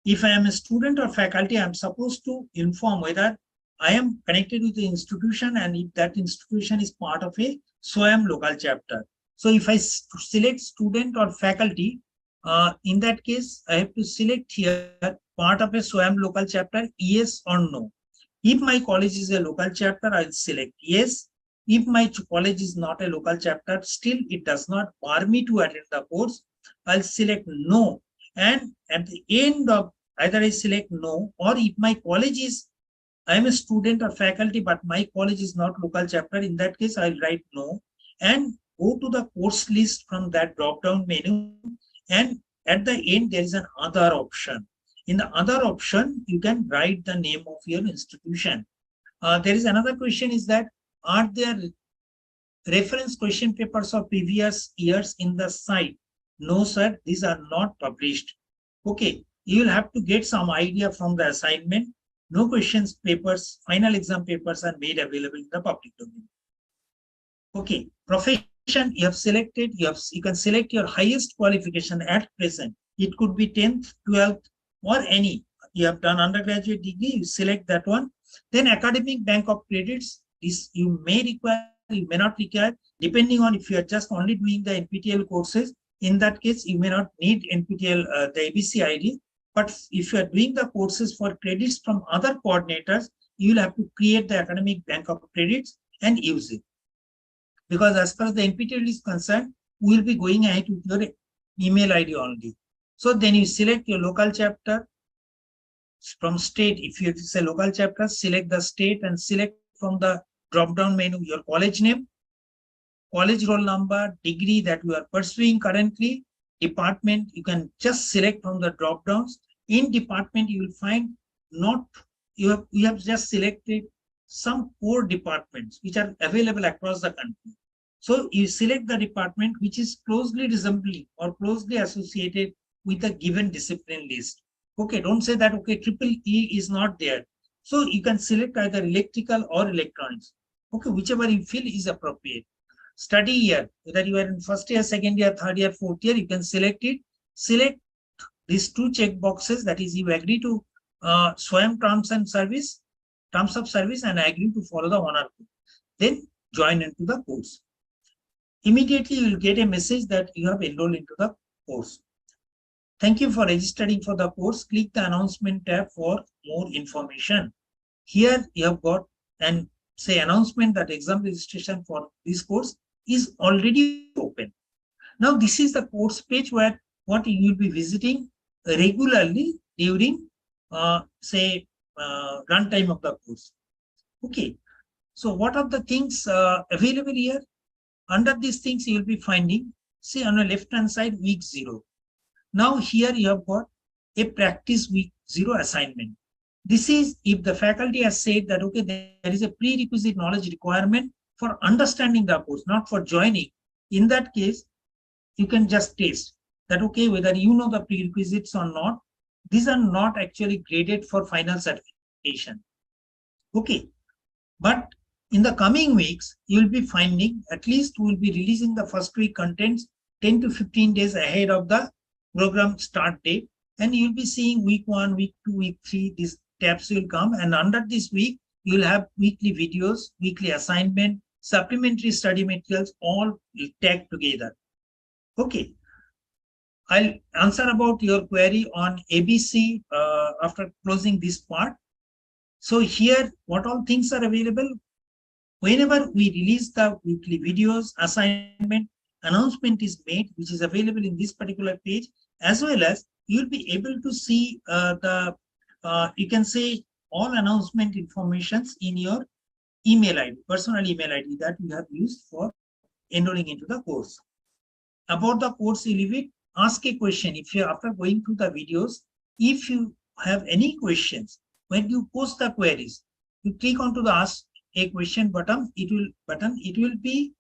Speaker 3: If I am a student or faculty, I am supposed to inform whether I am connected with the institution and if that institution is part of a SWAYAM local chapter. So if I select student or faculty, in that case, I have to select here part of a SWAYAM local chapter, yes or no. If my college is a local chapter, I'll select yes. If my college is not a local chapter, still it does not bar me to attend the course, I'll select no. And at the end of either I select no, or if my college is, I am a student or faculty, but my college is not local chapter, in that case, I'll write no and go to the course list from that drop-down menu. And at the end, there is an other option. In the other option, you can write the name of your institution. There is another question is that, are there reference question papers of previous years in the site? No, sir, these are not published. Okay, you will have to get some idea from the assignment. No questions papers, final exam papers are made available in the public domain. Okay, profession you have selected, you can select your highest qualification at present. It could be 10th, 12th, or any. You have done undergraduate degree, you select that one. Then academic bank of credits, this you may require, you may not require, depending on if you are just only doing the NPTEL courses. In that case, you may not need NPTEL, the ABC ID. But if you are doing the courses for credits from other coordinators, you will have to create the academic bank of credits and use it. Because as far as the NPTEL is concerned, we will be going ahead with your email ID only. So then you select your local chapter from state. If you say local chapter, select the state and select from the drop-down menu your college name, college roll number, degree that you are pursuing currently, department. You can just select from the drop-downs. In department, you will find you have just selected some core departments which are available across the country. So you select the department which is closely resembling or closely associated with a given discipline list. Okay, don't say that, okay, EEE is not there. So you can select either electrical or electronics. Okay, whichever you feel is appropriate. Study year, whether you are in first year, second year, third year, fourth year, you can select it. Select these two check boxes, that is, you agree to SWAYAM terms of service, and agree to follow the honor code. Then join into the course. Immediately you will get a message that you have enrolled into the course. Thank you for registering for the course. Click the announcement tab for more information. Here you have got an announcement that exam registration for this course is already open. Now this is the course page where what you will be visiting regularly during runtime of the course. Okay. So what are the things available here? Under these things you will be finding, see on the left hand side, week 0. Now here you have got a practice week 0 assignment. This is if the faculty has said that, okay, there is a prerequisite knowledge requirement for understanding the course, not for joining. In that case, you can just test that, okay, whether you know the prerequisites or not. These are not actually graded for final certification. Okay. But in the coming weeks, you will be finding, at least we will be releasing the first week contents 10 to 15 days ahead of the program start date. And you'll be seeing week 1, week 2, week 3, these tabs will come. And under this week, you'll have weekly videos, weekly assignment, supplementary study materials, all tagged together. Okay. I'll answer about your query on ABC after closing this part. So here, what all things are available? Whenever we release the weekly videos, assignment, announcement is made, which is available in this particular page, as well as you'll be able to see you can say all announcement informations in your email ID, personal email ID that you have used for enrolling into the course. About the course, you leave it, ask a question. If you, after going through the videos, if you have any questions, when you post the queries, you click onto the ask a question button. It will be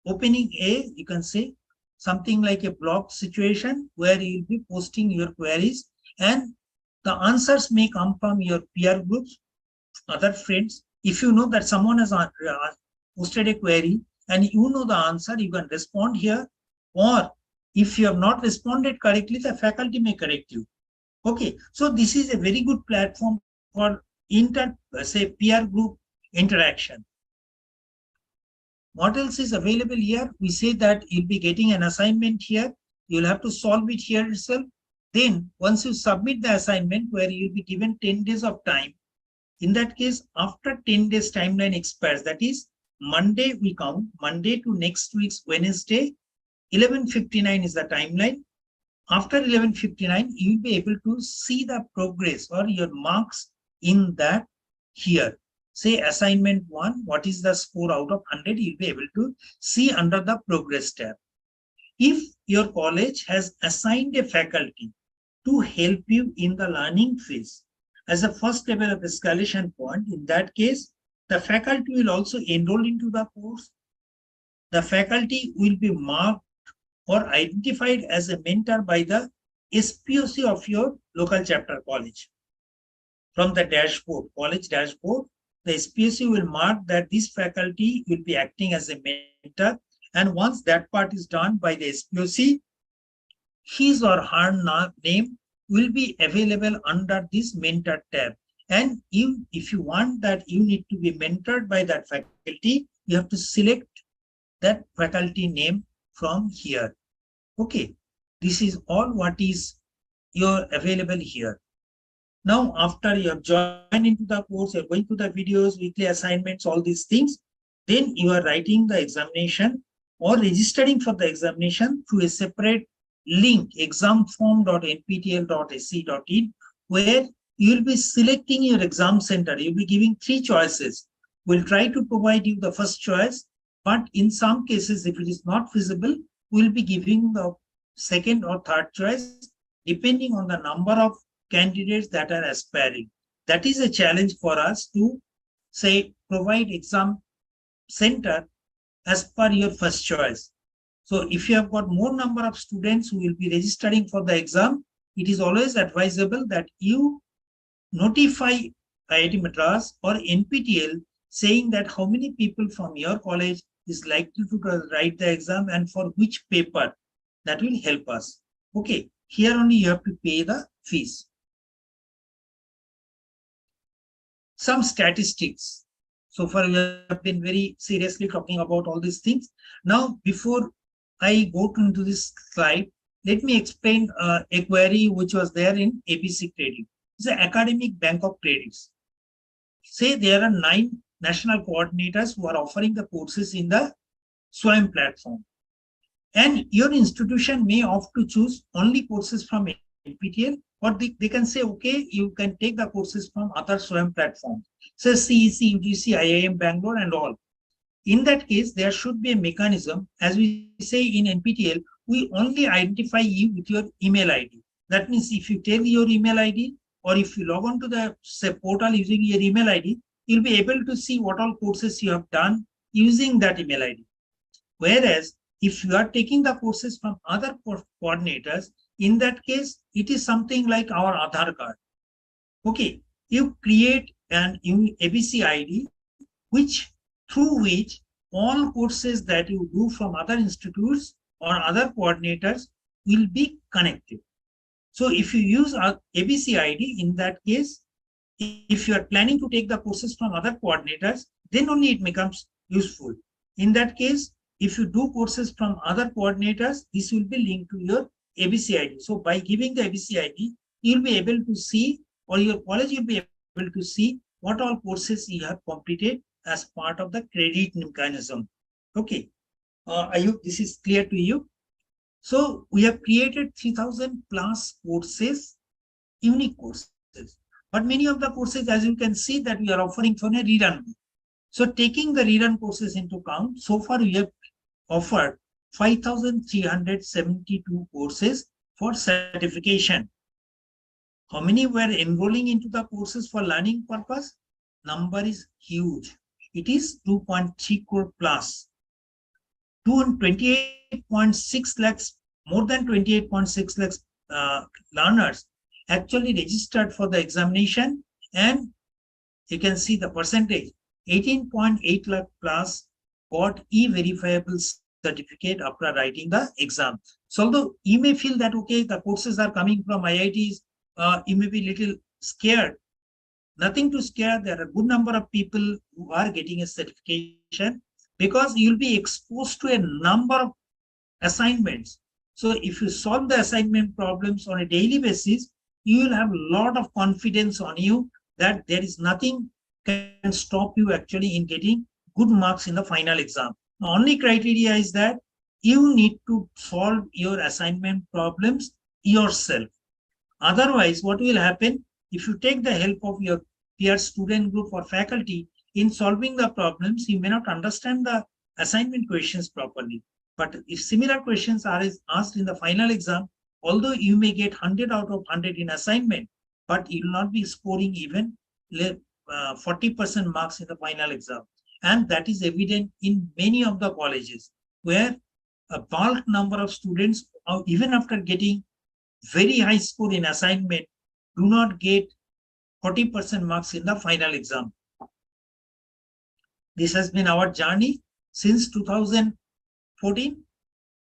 Speaker 3: opening a, you can say, something like a blog situation where you will be posting your queries, and the answers may come from your peer groups, other friends. If you know that someone has posted a query and you know the answer, you can respond here. Or if you have not responded correctly, the faculty may correct you. Okay, so this is a very good platform for peer group interaction. What else is available here? We say that you'll be getting an assignment here. You'll have to solve it here itself. Then once you submit the assignment, where you'll be given 10 days of time. In that case, after 10 days timeline expires, that is Monday, we count Monday to next week's Wednesday, 11:59 is the timeline. After 11:59, you'll be able to see the progress or your marks in that here. Say assignment 1, what is the score out of 100? You'll be able to see under the progress tab. If your college has assigned a faculty to help you in the learning phase as a first level of escalation point, in that case, the faculty will also enroll into the course. The faculty will be marked or identified as a mentor by the SPOC of your local chapter college. From the dashboard, college dashboard, the SPOC will mark that this faculty will be acting as a mentor. And once that part is done by the SPOC, his or her name will be available under this mentor tab. And if you want that you need to be mentored by that faculty, you have to select that faculty name from here. Okay, this is all what is your available here. Now, after you have joined into the course, you're going to the videos, weekly assignments, all these things, then you are writing the examination or registering for the examination through a separate link, examform.nptl.ac.in, where you will be selecting your exam center. You'll be giving 3 choices. We'll try to provide you the first choice, but in some cases, if it is not feasible, we'll be giving the second or third choice, depending on the number of candidates that are aspiring. That is a challenge for us to provide exam center as per your first choice. So if you have got more number of students who will be registering for the exam, it is always advisable that you notify IIT Madras or NPTEL saying that how many people from your college is likely to write the exam and for which paper. That will help us. Okay, here only you have to pay the fees. Some statistics. So far, we have been very seriously talking about all these things. Now, before I go into this slide, let me explain a query which was there in ABC Credit. It's an academic bank of credits. Say there are 9 national coordinators who are offering the courses in the SWAYAM platform. And your institution may opt to choose only courses from NPTEL, or they can say, okay, you can take the courses from other SWAYAM platforms, say CEC, UGC, IIM Bangalore, and all. In that case, there should be a mechanism. As we say in NPTEL, we only identify you with your email ID. That means if you tell your email ID, or if you log on to the portal using your email ID, you'll be able to see what all courses you have done using that email ID. Whereas, if you are taking the courses from other coordinators, in that case, it is something like our Aadhaar card. Okay, you create an ABC ID, through which all courses that you do from other institutes or other coordinators will be connected. So if you use ABC ID, in that case, if you are planning to take the courses from other coordinators, then only it becomes useful. In that case, if you do courses from other coordinators, this will be linked to your ABC ID. So by giving the ABC ID, you'll be able to see, or your college will be able to see what all courses you have completed as part of the credit mechanism. Okay, I hope this is clear to you. So we have created 3,000 plus courses, unique courses. But many of the courses, as you can see, that we are offering for a rerun. So taking the rerun courses into account, so far we have offered 5,372 courses for certification. How many were enrolling into the courses for learning purpose? Number is huge. It is 2.3 crore plus. 28.6 lakhs, more than 28.6 lakhs learners actually registered for the examination, and you can see the percentage. 18.8 lakh plus got e-verifiable certificate after writing the exam. So although you may feel that, okay, the courses are coming from IITs, you may be a little scared. Nothing to scare. There are a good number of people who are getting a certification because you'll be exposed to a number of assignments. So if you solve the assignment problems on a daily basis, you will have a lot of confidence on you that there is nothing can stop you actually in getting good marks in the final exam. The only criteria is that you need to solve your assignment problems yourself. Otherwise, what will happen, if you take the help of your peer student group or faculty in solving the problems, you may not understand the assignment questions properly. But if similar questions are asked in the final exam, although you may get 100 out of 100 in assignment, but you will not be scoring even 40% marks in the final exam. And that is evident in many of the colleges where a bulk number of students, even after getting very high score in assignment, do not get 40% marks in the final exam. This has been our journey since 2014.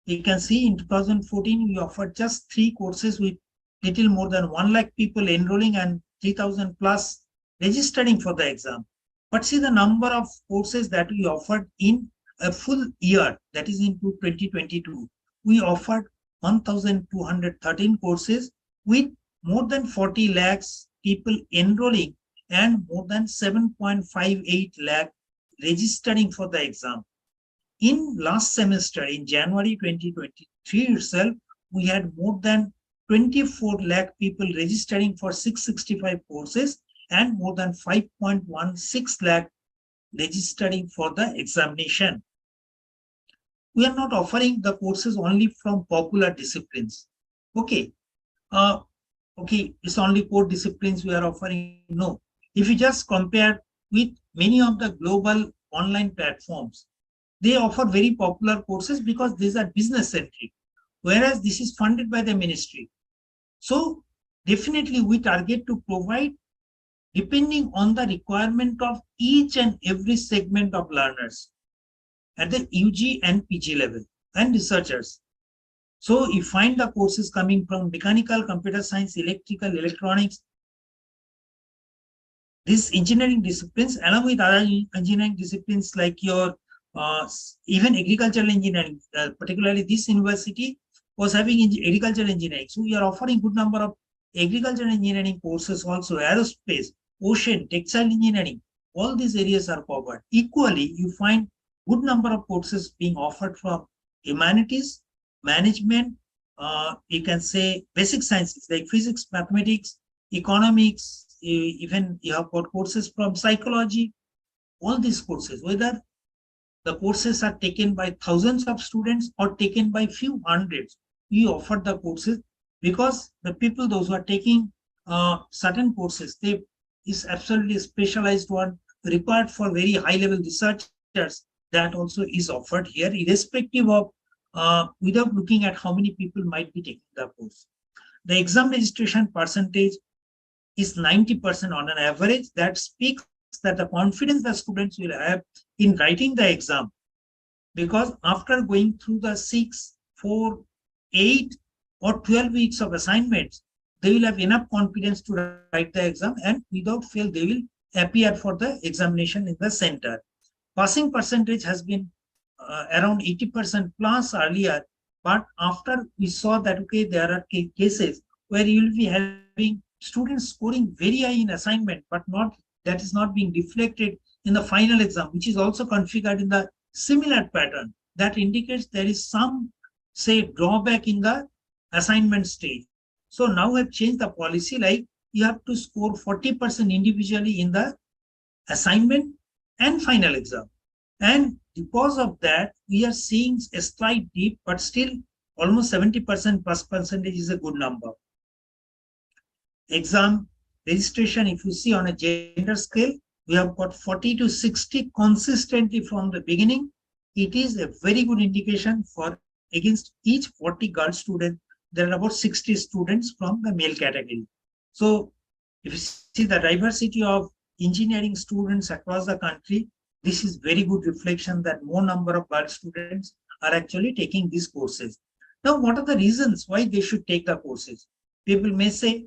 Speaker 3: You can see in 2014, we offered just 3 courses with little more than 1 lakh people enrolling and 3,000 plus registering for the exam. But see the number of courses that we offered in a full year, that is in 2022. We offered 1,213 courses with more than 40 lakhs people enrolling and more than 7.58 lakh registering for the exam. In last semester, in January 2023 itself, we had more than 24 lakh people registering for 665 courses and more than 5.16 lakh registering for the examination. We are not offering the courses only from popular disciplines. Okay, it's only core disciplines we are offering. No, if you just compare with many of the global online platforms, they offer very popular courses because these are business centric, whereas this is funded by the ministry. So definitely we target to provide depending on the requirement of each and every segment of learners at the UG and PG level and researchers. So you find the courses coming from mechanical, computer science, electrical, electronics, these engineering disciplines, along with other engineering disciplines like your even agricultural engineering, particularly this university was having agricultural engineering. So we are offering good number of agricultural engineering courses also, aerospace, ocean, textile engineering. All these areas are covered. Equally, you find good number of courses being offered from humanities, management, you can say basic sciences like physics, mathematics, economics, even you have got courses from psychology. All these courses, whether the courses are taken by thousands of students or taken by few hundreds, we offer the courses because the people, those who are taking certain courses, they is absolutely specialized one required for very high level researchers. That also is offered here, irrespective of without looking at how many people might be taking the course. The exam registration percentage is 90% on an average. That speaks that the confidence the students will have in writing the exam, because after going through the 6, 4, 8 or 12 weeks of assignments, they will have enough confidence to write the exam, and without fail they will appear for the examination in the center. Passing percentage has been around 80% plus earlier, but after we saw that okay, there are cases where you will be having students scoring very high in assignment, but that is not being reflected in the final exam, which is also configured in the similar pattern. That indicates there is some, say, drawback in the assignment stage. So now we have changed the policy, like you have to score 40% individually in the assignment and final exam. And because of that, we are seeing a slight dip, but still almost 70% plus percentage is a good number. Exam registration, if you see on a gender scale, we have got 40 to 60 consistently from the beginning. It is a very good indication for against each 40 girl student, there are about 60 students from the male category. So if you see the diversity of engineering students across the country, this is very good reflection that more number of girl students are actually taking these courses. Now, what are the reasons why they should take the courses? People may say,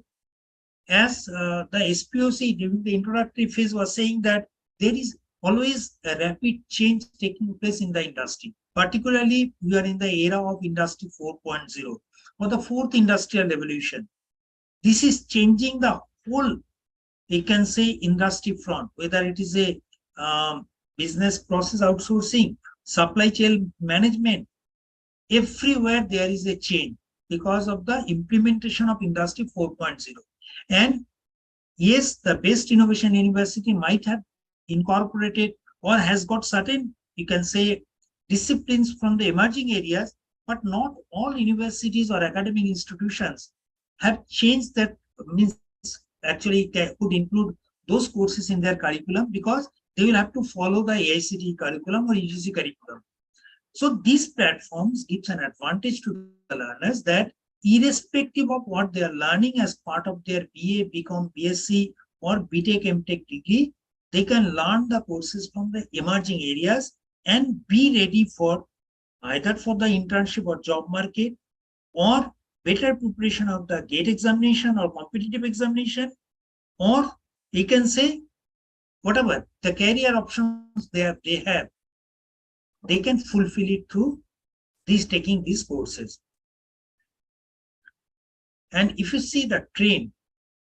Speaker 3: as the SPOC during the introductory phase was saying that there is always a rapid change taking place in the industry. Particularly, we are in the era of Industry 4.0 or the fourth industrial revolution. This is changing the whole, you can say, industry front, whether it is a business process outsourcing, supply chain management. Everywhere there is a change because of the implementation of Industry 4.0. And yes, the best innovation university might have incorporated or has got certain, you can say, disciplines from the emerging areas, but not all universities or academic institutions have changed that, means actually could include those courses in their curriculum, because they will have to follow the AICTE curriculum or UGC curriculum. So these platforms gives an advantage to the learners that irrespective of what they are learning as part of their BA, BCom, BSc or BTech, MTech degree, they can learn the courses from the emerging areas and be ready for either for the internship or job market, or better preparation of the GATE examination or competitive examination, or you can say whatever the career options they have, they can fulfill it through taking these courses. And if you see the trend,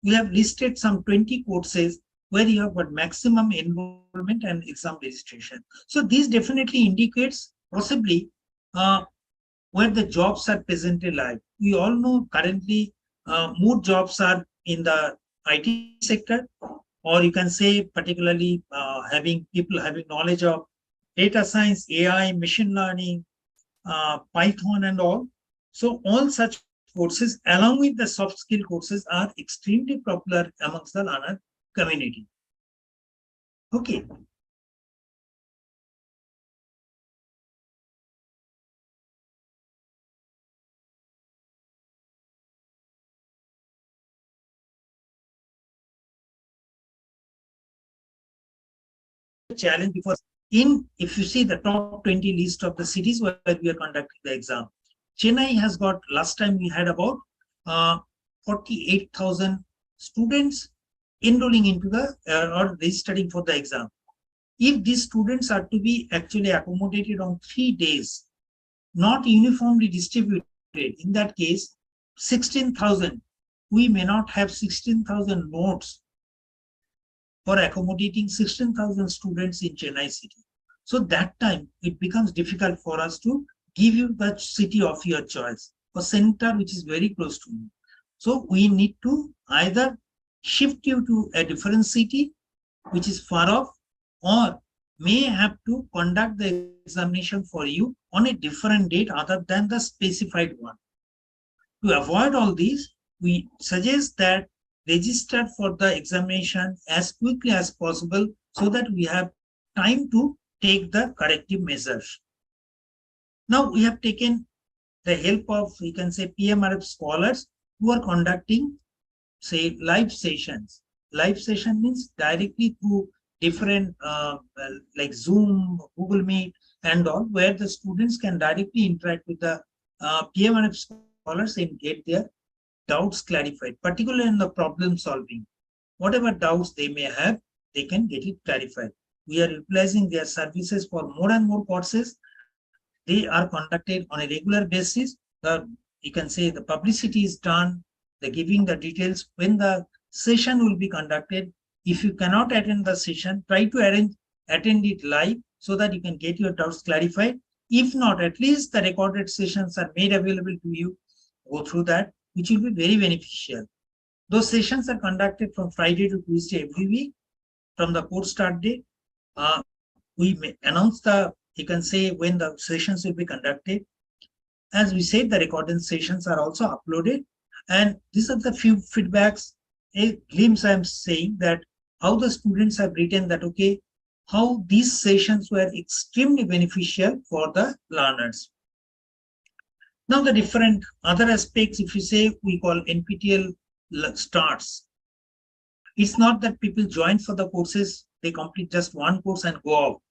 Speaker 3: we have listed some 20 courses where you have got maximum enrollment and exam registration. So these definitely indicates possibly where the jobs are presently live. We all know currently more jobs are in the IT sector, or you can say particularly having people having knowledge of data science, AI, machine learning, Python and all. So all such courses along with the soft skill courses are extremely popular amongst the learner community. Okay. Challenge, because if you see the top 20 list of the cities where we are conducting the exam, Chennai has got, last time we had about 48,000 students enrolling into the or registering for the exam. If these students are to be actually accommodated on 3 days, not uniformly distributed, in that case, 16,000, we may not have 16,000 notes for accommodating 16,000 students in Chennai city. So that time it becomes difficult for us to give you the city of your choice, a center which is very close to you. So we need to either shift you to a different city which is far off, or may have to conduct the examination for you on a different date other than the specified one. To avoid all these, we suggest that register for the examination as quickly as possible so that we have time to take the corrective measures. Now we have taken the help of, we can say, PMRF scholars who are conducting, say, live sessions. Live session means directly through different like Zoom, Google Meet and all, where the students can directly interact with the PMRF scholars and get their doubts clarified, particularly in the problem solving. Whatever doubts they may have, they can get it clarified. We are utilizing their services for more and more courses. They are conducted on a regular basis. You can say the publicity is done, the giving the details when the session will be conducted. If you cannot attend the session, try to attend it live so that you can get your doubts clarified. If not, at least the recorded sessions are made available to you. Go through that, which will be very beneficial. Those sessions are conducted from Friday to Tuesday every week. From the course start date, we may announce the, you can say, when the sessions will be conducted. As we said, the recorded sessions are also uploaded. And these are the few feedbacks, a glimpse I'm saying that how the students have written that, okay, how these sessions were extremely beneficial for the learners. Now the different other aspects, if you say, we call NPTEL starts. It's not that people join for the courses, they complete just one course and go off.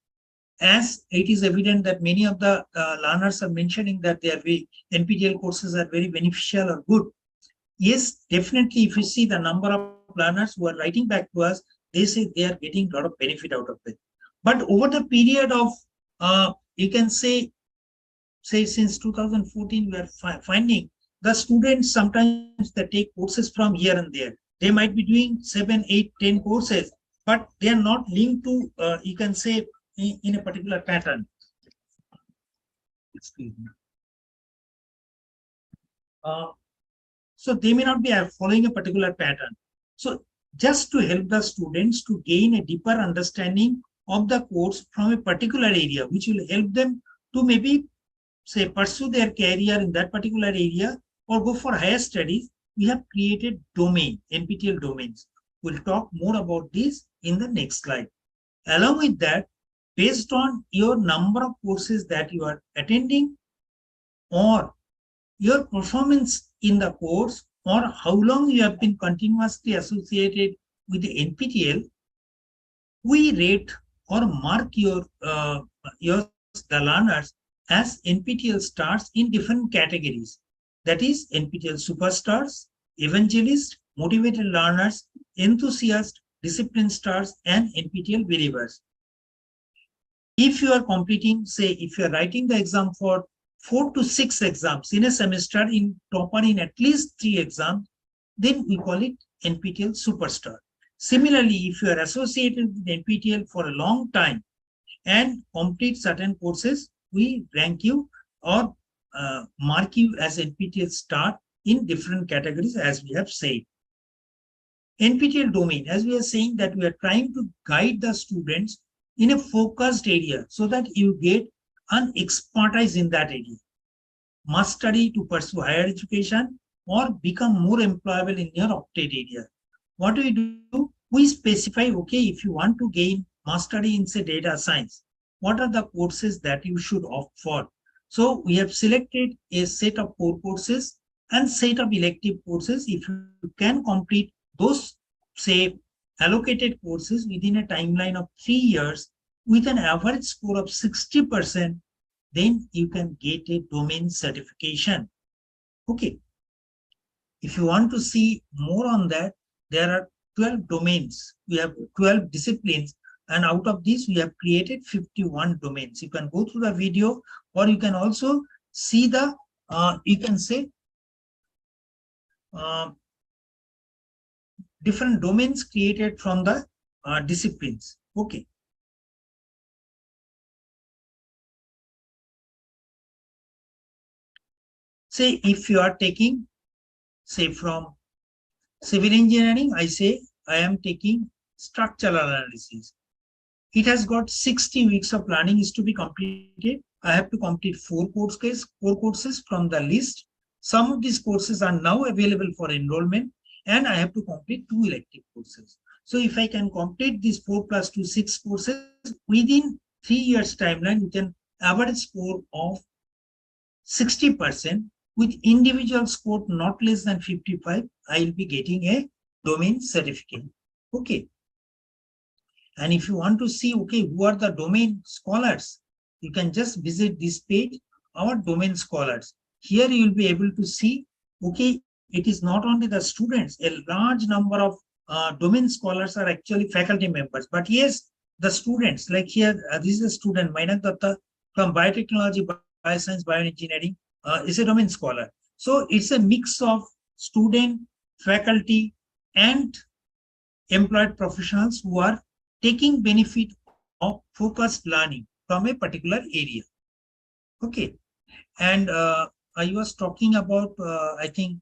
Speaker 3: As it is evident that many of the learners are mentioning that their NPTEL courses are very beneficial or good. Yes, definitely, if you see the number of learners who are writing back to us, they say they are getting a lot of benefit out of it. But over the period of, you can say since 2014, we are finding the students sometimes they take courses from here and there. They might be doing 7, 8, 10 courses, but they are not linked to, you can say, in a particular pattern. Excuse me. So they may not be following a particular pattern. So just to help the students to gain a deeper understanding of the course from a particular area, which will help them to maybe say pursue their career in that particular area or go for higher studies, we have created domain, NPTEL domains. We'll talk more about this in the next slide. Along with that, based on your number of courses that you are attending or your performance in the course or how long you have been continuously associated with the NPTEL, we rate or mark the learners as NPTEL stars in different categories. That is NPTEL superstars, evangelist, motivated learners, enthusiast, discipline stars, and NPTEL believers. If you are completing, say, if you are writing the exam for 4 to 6 exams in a semester, in topper in at least 3 exams, then we call it NPTEL superstar. Similarly, if you are associated with NPTEL for a long time and complete certain courses, we rank you or mark you as NPTEL star in different categories, as we have said. NPTEL domain, as we are saying that we are trying to guide the students in a focused area so that you get an expertise in that area. Must study to pursue higher education or become more employable in your opted area. What do we do? We specify, okay, if you want to gain mastery in, say, data science, what are the courses that you should opt for? So we have selected a set of core courses and set of elective courses. If you can complete those, say, allocated courses within a timeline of 3 years with an average score of 60%, then you can get a domain certification. Okay. If you want to see more on that, there are 12 domains. We have 12 disciplines, and out of these, we have created 51 domains. You can go through the video, or you can also see the, you can say, different domains created from the disciplines. Okay. Say if you are taking, say from civil engineering, I say I am taking structural analysis. It has got 60 weeks of learning is to be completed. I have to complete four courses from the list. Some of these courses are now available for enrollment, and I have to complete 2 elective courses. So if I can complete these 4 + 2, 6 courses within 3 years timeline, with an average score of 60%, with individual score not less than 55, I will be getting a domain certificate. Okay. And if you want to see, okay, who are the domain scholars, you can just visit this page, our domain scholars. Here you will be able to see, okay, it is not only the students, a large number of domain scholars are actually faculty members. But yes, the students, like here, this is a student, Mainak Datta from Biotechnology, Bioscience, Bioengineering, is a domain scholar. So it's a mix of student, faculty, and employed professionals who are taking benefit of focused learning from a particular area. Okay. And I was talking about, I think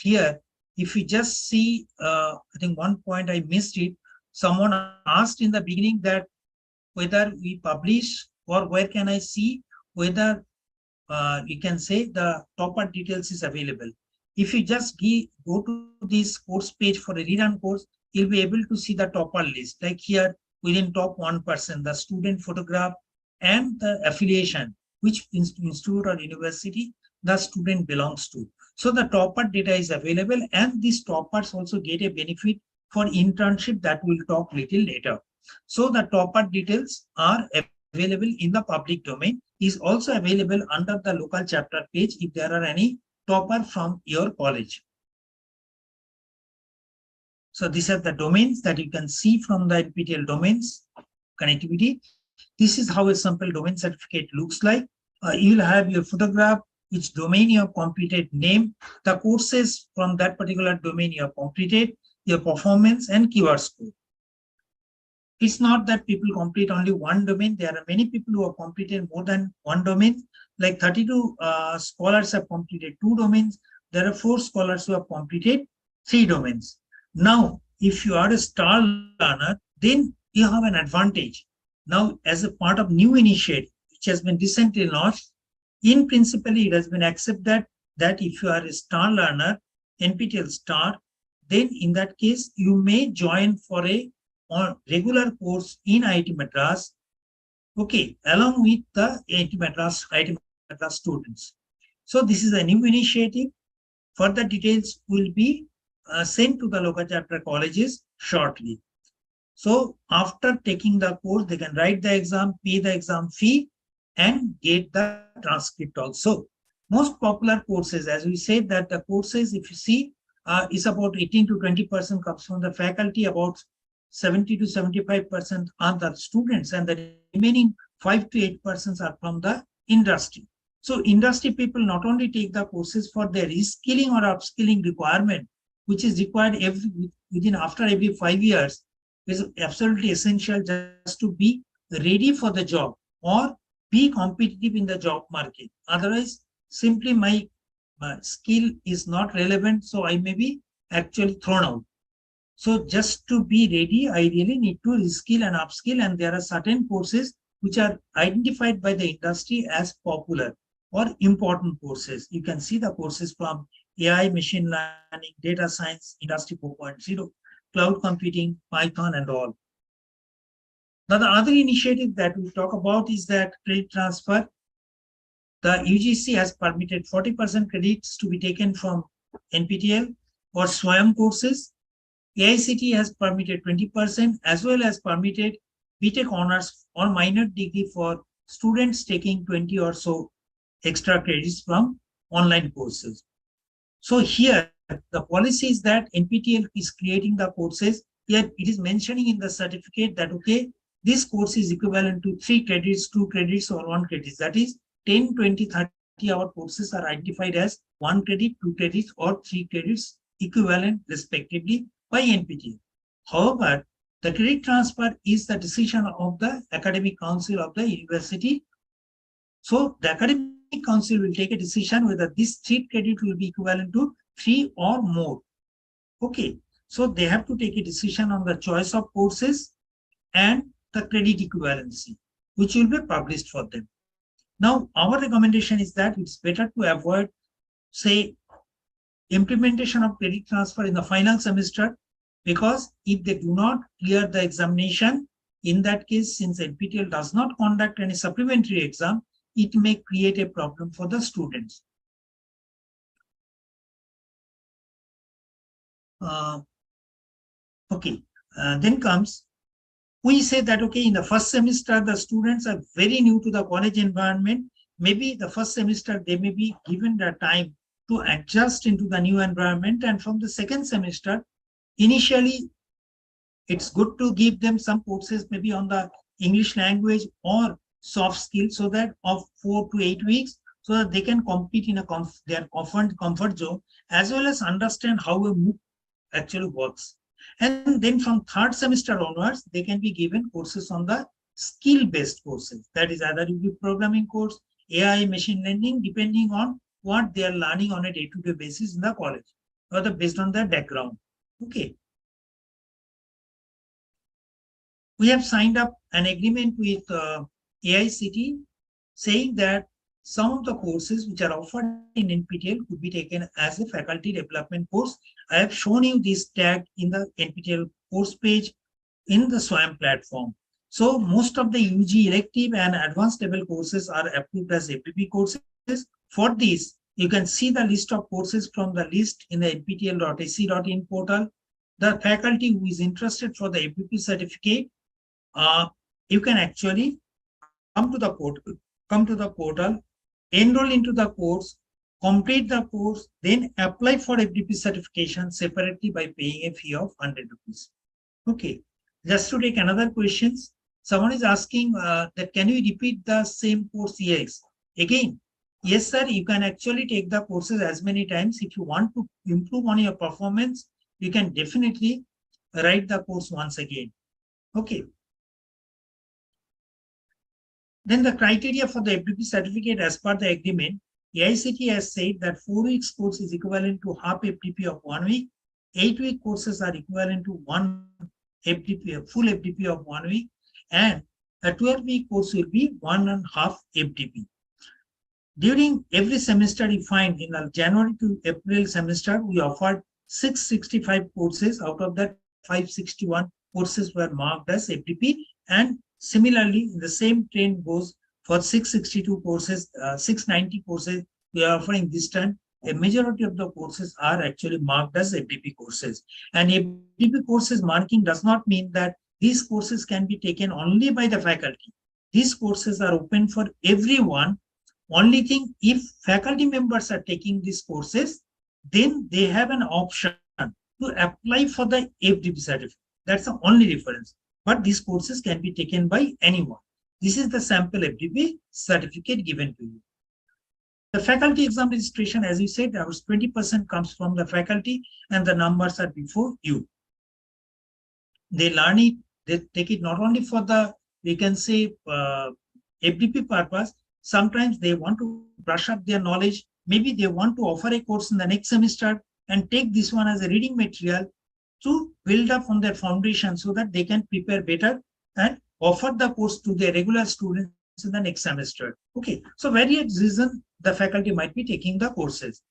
Speaker 3: here, if you just see, I think one point I missed it. Someone asked in the beginning that whether we publish or where can I see whether you can say the topper details is available. If you just go to this course page for a rerun course, you'll be able to see the topper list. Like here, within top 1%, the student photograph and the affiliation, which institute or university the student belongs to. So the topper data is available, and these toppers also get a benefit for internship that we'll talk little later. So the topper details are available in the public domain, is also available under the local chapter page if there are any topper from your college. So these are the domains that you can see from the NPTEL domains connectivity. This is how a sample domain certificate looks like. You will have your photograph, which domain you have completed, name, the courses from that particular domain you have completed, your performance, and keyword score. It's not that people complete only one domain. There are many people who have completed more than one domain. Like 32 scholars have completed 2 domains. There are 4 scholars who have completed 3 domains. Now, if you are a star learner, then you have an advantage. Now, as a part of new initiative, which has been recently launched, in principle, it has been accepted that if you are a star learner, NPTEL star, then in that case, you may join for a regular course in IIT Madras, okay, along with the IIT Madras students. So this is a new initiative. Further details will be sent to the local chapter colleges shortly. So after taking the course, they can write the exam, pay the exam fee, and get the transcript also. Most popular courses, as we said, that the courses, if you see, is about 18 to 20% comes from the faculty, about 70 to 75% are the students, and the remaining 5 to 8% are from the industry. So industry people not only take the courses for their reskilling or upskilling requirement, which is required after every 5 years, is absolutely essential just to be ready for the job or be competitive in the job market. Otherwise, simply my skill is not relevant, so I may be actually thrown out. So just to be ready, I really need to reskill and upskill, and there are certain courses which are identified by the industry as popular or important courses. You can see the courses from AI, machine learning, data science, industry 4.0, cloud computing, Python, and all. Now, the other initiative that we talk about is that credit transfer. The UGC has permitted 40% credits to be taken from NPTEL or SWAYAM courses. AICTE has permitted 20%, as well as permitted BTech honors or minor degree for students taking 20 or so extra credits from online courses. So here, the policy is that NPTEL is creating the courses. Here it is mentioning in the certificate that, okay, this course is equivalent to 3 credits, 2 credits, or 1 credit. That is 10, 20, 30 hour courses are identified as 1 credit, 2 credits, or 3 credits equivalent respectively by NPTEL. However, the credit transfer is the decision of the academic council of the university. So the academic council will take a decision whether this 3 credit will be equivalent to 3 or more. Okay, so they have to take a decision on the choice of courses and the credit equivalency, which will be published for them. Now, our recommendation is that it's better to avoid, say, implementation of credit transfer in the final semester, because if they do not clear the examination, in that case, since NPTEL does not conduct any supplementary exam, it may create a problem for the students. Then comes, we say that, okay, in the first semester, the students are very new to the college environment. Maybe the first semester, they may be given the time to adjust into the new environment. And from the second semester, initially, it's good to give them some courses, maybe on the English language or soft skills, so that of 4 to 8 weeks, so that they can compete in their comfort zone, as well as understand how a MOOC actually works. And then from third semester onwards, they can be given courses on the skill-based courses. That is either it will be programming course, AI, machine learning, depending on what they are learning on a day-to-day basis in the college, or based on their background. Okay. We have signed up an agreement with AICTE saying that some of the courses which are offered in NPTEL could be taken as a faculty development course. I have shown you this tag in the NPTEL course page in the SWAYAM platform. So most of the UG elective and advanced level courses are approved as FDP courses. For this, you can see the list of courses from the list in the nptel.ac.in portal. The faculty who is interested for the FDP certificate, you can actually come to the portal, enroll into the course, complete the course, then apply for FDP certification separately by paying a fee of 100 rupees. Okay, just to take another questions, someone is asking that can you repeat the same course? Yes. Again, yes, sir, you can actually take the courses as many times. If you want to improve on your performance, you can definitely write the course once again. Okay. Then the criteria for the FDP certificate as per the agreement, AICTE has said that 4 weeks course is equivalent to half FDP of 1 week. 8-week courses are equivalent to 1 FDP, full FDP of 1 week. And a 12-week course will be 1.5 FDP. During every semester, you find in the January to April semester, we offered 665 courses. Out of that, 561 courses were marked as FDP. And similarly, the same trend goes for 662 courses, 690 courses we are offering this time. A majority of the courses are actually marked as FDP courses. And FDP courses marking does not mean that these courses can be taken only by the faculty. These courses are open for everyone. Only thing, if faculty members are taking these courses, then they have an option to apply for the FDP certificate. That's the only difference. But these courses can be taken by anyone. This is the sample FDP certificate given to you. The faculty exam registration, as you said, ours 20% comes from the faculty and the numbers are before you. They learn it, they take it not only for the, we can say, FDP purpose. Sometimes they want to brush up their knowledge. Maybe they want to offer a course in the next semester and take this one as a reading material to build up on their foundation so that they can prepare better and offer the course to their regular students in the next semester. Okay, so various reasons the faculty might be taking the courses.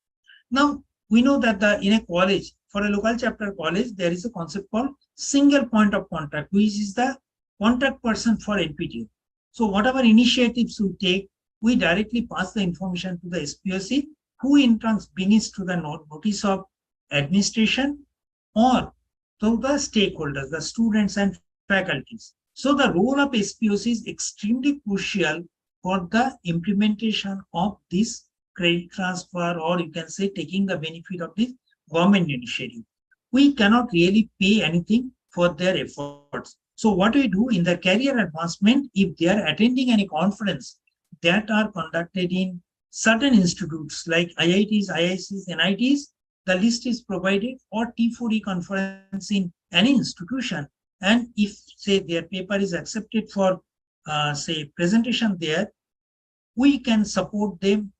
Speaker 3: Now, we know that in a college, for a local chapter college, there is a concept called single point of contact, which is the contact person for NPTEL. So whatever initiatives we take, we directly pass the information to the SPOC, who in turn brings to the notice of administration or to the stakeholders, the students and faculties. So the role of SPOC is extremely crucial for the implementation of this credit transfer, or you can say taking the benefit of this government initiative. We cannot really pay anything for their efforts. So what we do in the career advancement, if they are attending any conference that are conducted in certain institutes like IITs, IICs, NITs, the list is provided, or T4E conference in any institution. And if say their paper is accepted for say presentation there, we can support them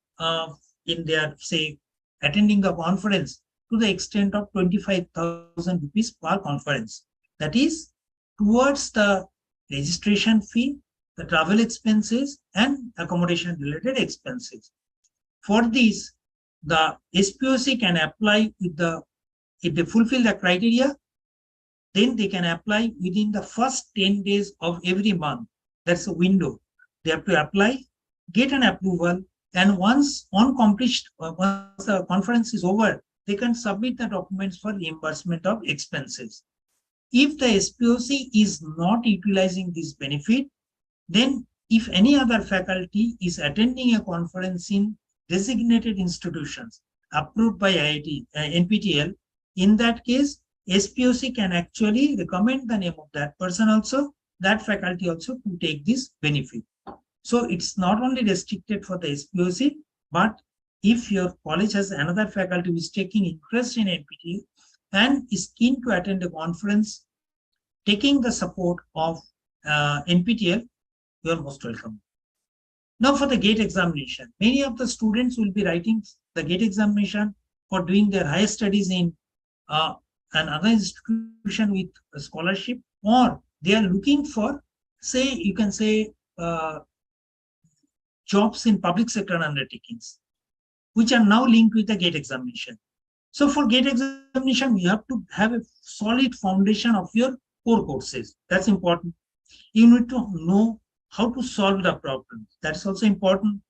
Speaker 3: in their say attending the conference to the extent of 25,000 rupees per conference. That is towards the registration fee, the travel expenses, and accommodation related expenses. For this, the SPOC can apply if they fulfill the criteria, then they can apply within the first 10 days of every month. That's a window. They have to apply, get an approval, and once once the conference is over, they can submit the documents for reimbursement of expenses. If the SPOC is not utilizing this benefit, then if any other faculty is attending a conference in designated institutions approved by IIT, NPTEL, in that case, SPOC can actually recommend the name of that person also, that faculty also, to take this benefit. So it's not only restricted for the SPOC, but if your college has another faculty who is taking interest in NPTEL and is keen to attend a conference taking the support of NPTEL, you are most welcome. Now for the GATE examination, many of the students will be writing the GATE examination for doing their higher studies in another institution with a scholarship, or they are looking for, say, you can say, jobs in public sector undertakings, which are now linked with the GATE examination. So for GATE examination, you have to have a solid foundation of your core courses. That's important. You need to know how to solve the problems. That's also important.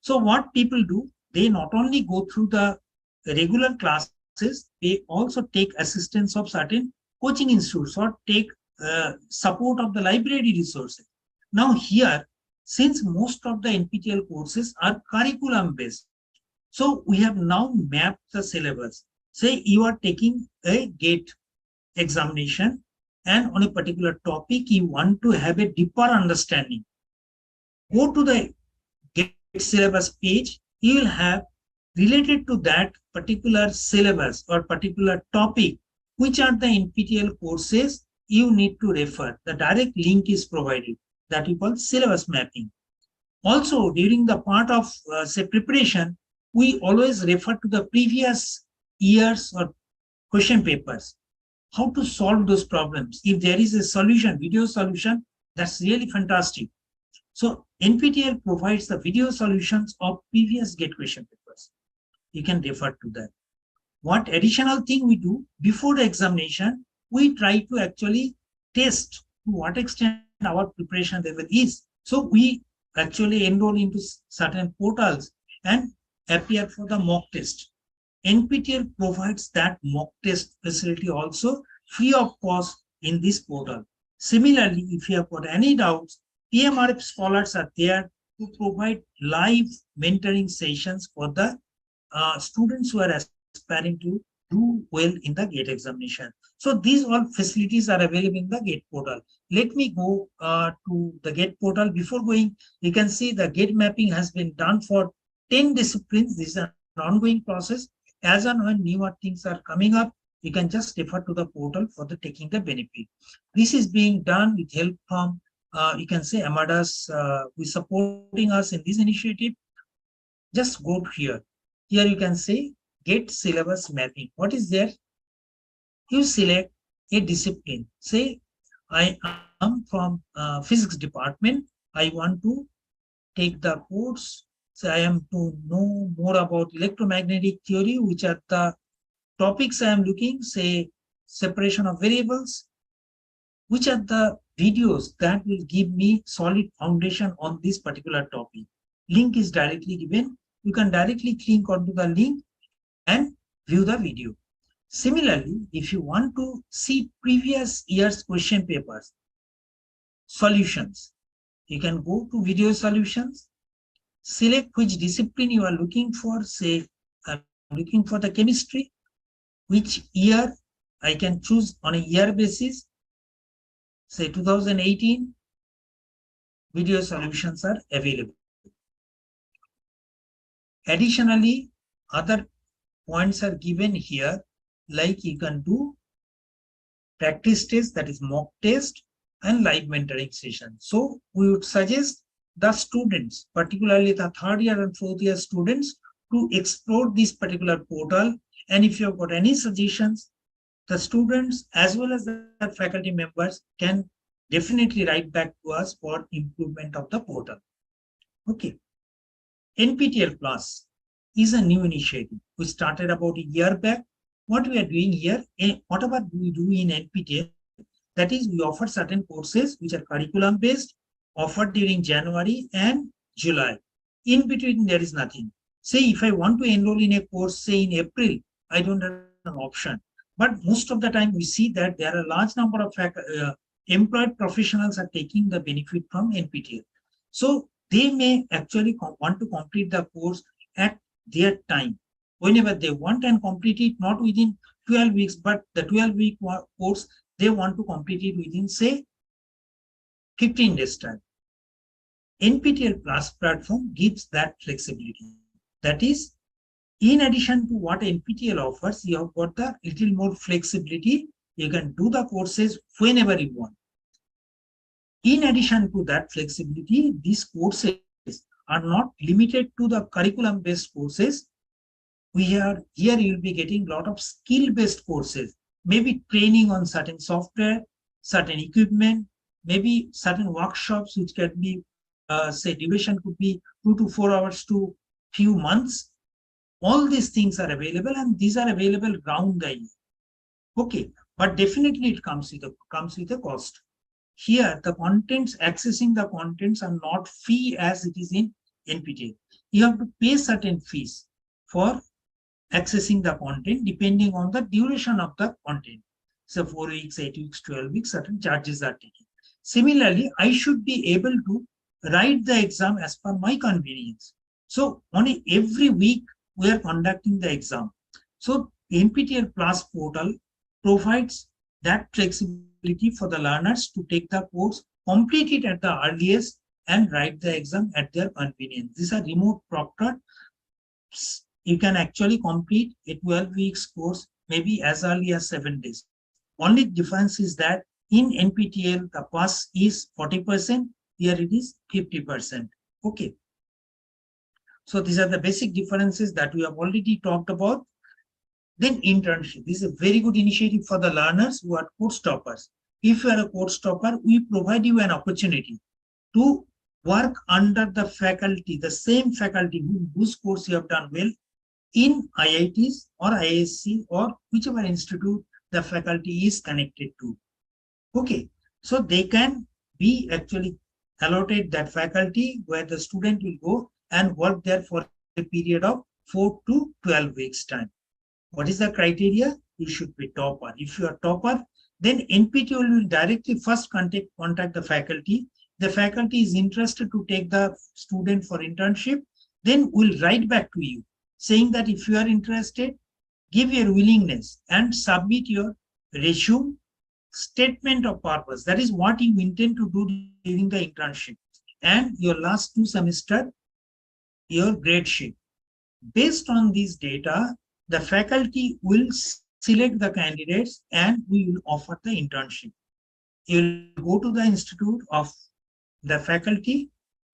Speaker 3: So what people do, they not only go through the regular classes, they also take assistance of certain coaching institutes or take support of the library resources. Now here, since most of the NPTEL courses are curriculum based, so we have now mapped the syllabus. Say you are taking a GATE examination, and on a particular topic, you want to have a deeper understanding. Go to the GATE syllabus page, you will have related to that particular syllabus or particular topic, which are the NPTEL courses you need to refer. The direct link is provided, that we call syllabus mapping. Also, during the part of say preparation, we always refer to the previous years or question papers. How to solve those problems. If there is a solution, video solution, that's really fantastic. So NPTEL provides the video solutions of previous GATE question papers. You can refer to that. What additional thing we do before the examination, we try to actually test to what extent our preparation level is. So we actually enroll into certain portals and appear for the mock test. NPTEL provides that mock test facility also free of cost in this portal. Similarly, if you have got any doubts, PMRF scholars are there to provide live mentoring sessions for the students who are aspiring to do well in the GATE examination. So these all facilities are available in the GATE portal. Let me go to the GATE portal. Before going, you can see the GATE mapping has been done for 10 disciplines. This is an ongoing process. As and when newer things are coming up, you can just refer to the portal for the taking the benefit. This is being done with help from, you can say, Amadas, who is supporting us in this initiative. Just go here. Here you can say GATE syllabus mapping. What is there? You select a discipline. Say, I am from physics department. I want to take the course. So I am to know more about electromagnetic theory, which are the topics I am looking, say separation of variables, which are the videos that will give me solid foundation on this particular topic. Link is directly given. You can directly click onto the link and view the video. Similarly, if you want to see previous year's question papers, solutions, you can go to video solutions select which discipline you are looking for. Say, I'm looking for the chemistry. Which year? I can choose on a year basis. Say 2018, video solutions are available. Additionally, other points are given here, like you can do practice test, that is mock test, and live mentoring session. So we would suggest the students, particularly the third year and fourth year students, to explore this particular portal. And if you've got any suggestions, the students as well as the faculty members can definitely write back to us for improvement of the portal. Okay. NPTEL Plus is a new initiative. We started about a year back. What we are doing here, whatever we do in NPTEL, that is, we offer certain courses which are curriculum based, offered during January and July. In between, there is nothing. Say, if I want to enroll in a course, say in April, I don't have an option. But most of the time, we see that there are a large number of employed professionals are taking the benefit from NPTEL. So they may actually want to complete the course at their time, whenever they want, and complete it not within 12 weeks, but the 12-week course, they want to complete it within, say, 15 days time. NPTEL Plus platform gives that flexibility. That is, in addition to what NPTEL offers, you have got the little more flexibility. You can do the courses whenever you want. In addition to that flexibility, these courses are not limited to the curriculum-based courses. Here you'll be getting a lot of skill-based courses, maybe training on certain software, certain equipment, maybe certain workshops which can be, say, duration could be 2 to 4 hours to few months. All these things are available, and these are available round the year. Okay, but definitely it comes with a cost. Here, the contents, accessing the contents are not free as it is in NPTEL. You have to pay certain fees for accessing the content depending on the duration of the content. So 4 weeks, 8 weeks, 12 weeks, certain charges are taken. Similarly, I should be able to write the exam as per my convenience. So only every week we are conducting the exam. So NPTEL Plus portal provides that flexibility for the learners to take the course, complete it at the earliest, and write the exam at their convenience. These are remote proctored. You can actually complete a 12 weeks course maybe as early as 7 days. Only difference is that in NPTEL, the pass is 40%, here it is 50%. Okay. So these are the basic differences that we have already talked about. Then internship. This is a very good initiative for the learners who are course toppers. If you are a course topper, we provide you an opportunity to work under the faculty, the same faculty whose course you have done well in IITs or ISC or whichever institute the faculty is connected to. Okay, so they can be actually allotted that faculty where the student will go and work there for a period of 4 to 12 weeks time. What is the criteria? You should be topper. If you are topper, then NPTEL will directly first contact the faculty. The faculty is interested to take the student for internship, then we'll write back to you saying that if you are interested, give your willingness and submit your resume, statement of purpose. That is what you intend to do during the internship, and your last 2 semesters, your grade sheet. Based on these data, the faculty will select the candidates and we will offer the internship. You will go to the institute of the faculty,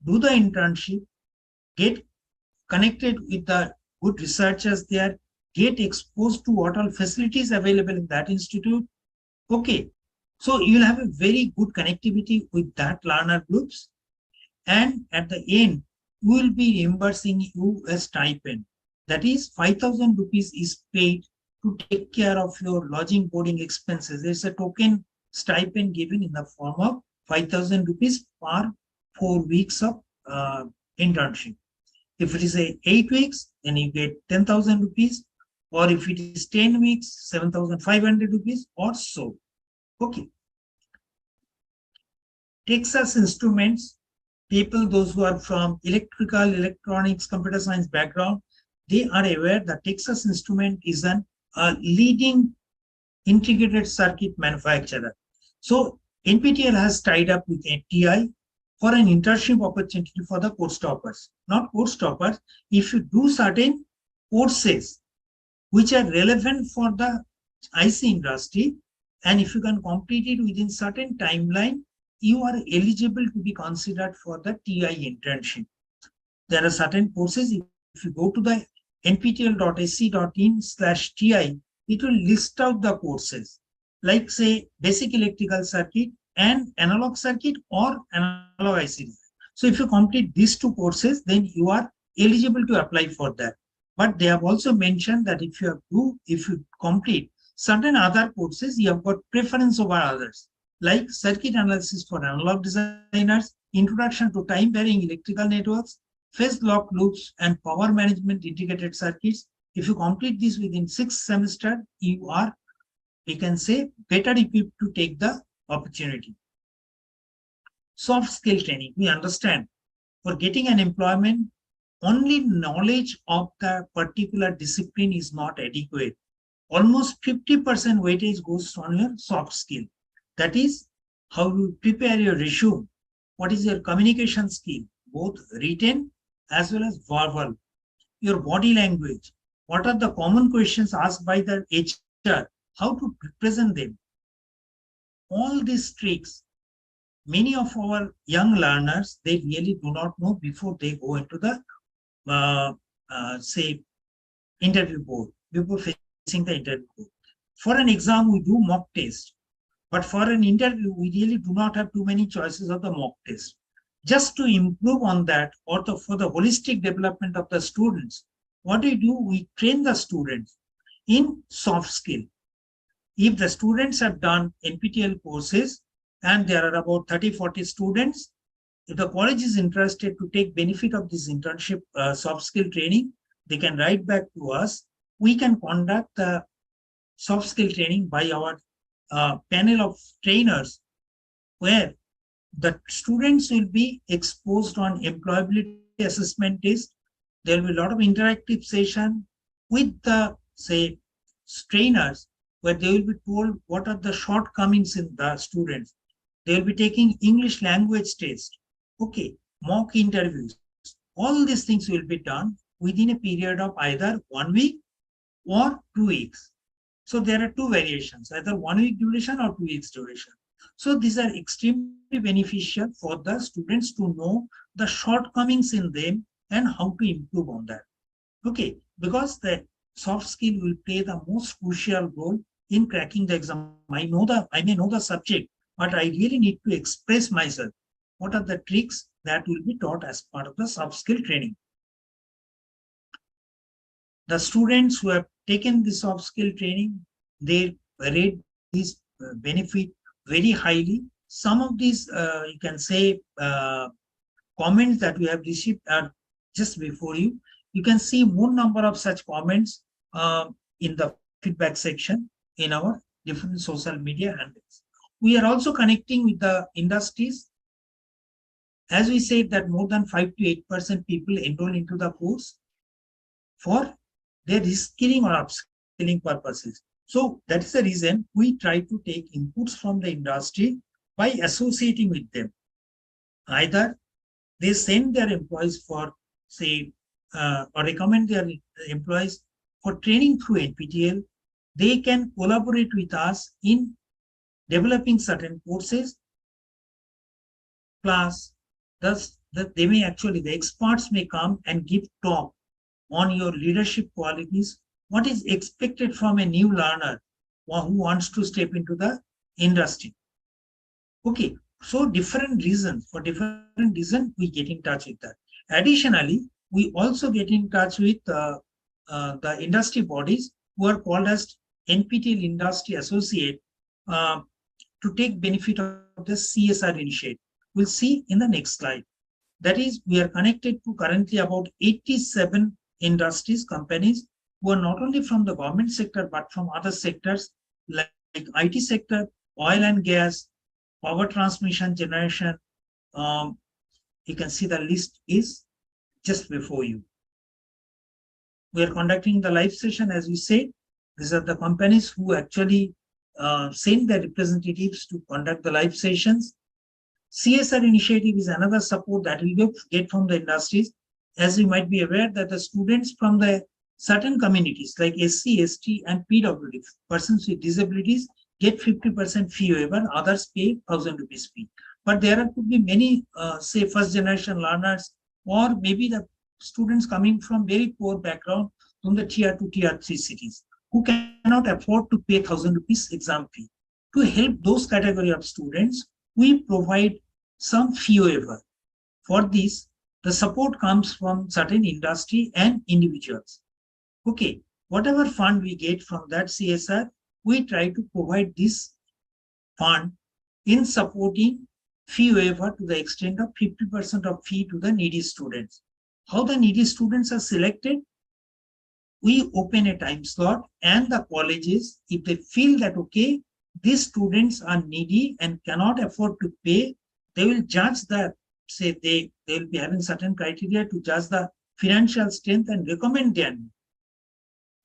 Speaker 3: do the internship, get connected with the good researchers there, get exposed to what all facilities available in that institute. Okay, so you will have a very good connectivity with that learner groups, and at the end, we will be reimbursing you a stipend. That is 5,000 rupees is paid to take care of your lodging boarding expenses. There's a token stipend given in the form of 5,000 rupees per 4 weeks of internship. If it is 8 weeks, then you get 10,000 rupees, or if it is 10 weeks, 7,500 rupees or so. Okay. Texas Instruments people, those who are from electrical, electronics, computer science background, they are aware that Texas Instrument is a leading integrated circuit manufacturer. So NPTEL has tied up with TI for an internship opportunity for the course toppers. Not course toppers, if you do certain courses which are relevant for the IC industry, and if you can complete it within certain timeline, you are eligible to be considered for the TI internship. There are certain courses, if you go to the nptel.sc.in/TI, it will list out the courses, like say basic electrical circuit and analog circuit or analog IC. So if you complete these two courses, then you are eligible to apply for that. But they have also mentioned that if you complete certain other courses, you have got preference over others, like circuit analysis for analog designers, introduction to time varying electrical networks, phase lock loops, and power management integrated circuits. If you complete this within 6 semesters, you are, we can say, better equipped to take the opportunity. Soft skill training, we understand for getting an employment, only knowledge of the particular discipline is not adequate. Almost 50% weightage goes on your soft skill. That is how you prepare your resume. What is your communication skill, both written as well as verbal? Your body language. What are the common questions asked by the HR? How to present them? All these tricks, many of our young learners, they really do not know before they go into the, say, interview board, before facing the interview board. For an exam, we do mock test. But for an interview, we really do not have too many choices of the mock test. Just to improve on that, or for the holistic development of the students, what do? We train the students in soft skill. If the students have done NPTEL courses, and there are about 30-40 students, if the college is interested to take benefit of this internship soft skill training, they can write back to us. We can conduct the soft skill training by our panel of trainers, where the students will be exposed on employability assessment test. There will be a lot of interactive session with the, say, trainers, where they will be told what are the shortcomings in the students. They will be taking English language test, okay, mock interviews. All these things will be done within a period of either 1 week or 2 weeks. So there are two variations, either 1 week duration or 2 weeks duration. So these are extremely beneficial for the students to know the shortcomings in them and how to improve on that. Okay, because the soft skill will play the most crucial role in cracking the exam. I may know the subject, but I really need to express myself. What are the tricks that will be taught as part of the soft skill training? The students who have taken the soft skill training, they rate this benefit very highly. Some of these, you can say, comments that we have received are just before you. You can see more number of such comments in the feedback section in our different social media handles. We are also connecting with the industries. As we said that more than 5 to 8% people enroll into the course for their reskilling or upskilling purposes. So that is the reason we try to take inputs from the industry by associating with them. Either they send their employees for, say, or recommend their employees for training through NPTEL. They can collaborate with us in developing certain courses. Plus, thus that they may actually, the experts may come and give talk on your leadership qualities, what is expected from a new learner who wants to step into the industry. Okay, so different reasons, for different reasons, we get in touch with that. Additionally, we also get in touch with the industry bodies who are called as NPTEL Industry Associate to take benefit of the CSR initiative. We'll see in the next slide. That is, we are connected to currently about 87 industries, companies who are not only from the government sector, but from other sectors like IT sector, oil and gas, power transmission generation, You can see the list is just before you. We are conducting the live session, as we said. These are the companies who actually send their representatives to conduct the live sessions. CSR initiative is another support that we get from the industries. As you might be aware that the students from the certain communities like SC, ST and PWD, persons with disabilities, get 50% fee waiver, others pay 1,000 rupees fee. But there could be many, say, first generation learners, or maybe the students coming from very poor background from the tier 2, tier 3 cities, who cannot afford to pay 1,000 rupees exam fee. To help those category of students, we provide some fee waiver. For this, the support comes from certain industry and individuals. Okay, whatever fund we get from that CSR, we try to provide this fund in supporting fee waiver to the extent of 50% of fee to the needy students. How the needy students are selected? We open a time slot, and the colleges, if they feel that, okay, these students are needy and cannot afford to pay, they will judge the, say, they will be having certain criteria to judge the financial strength and recommend their need.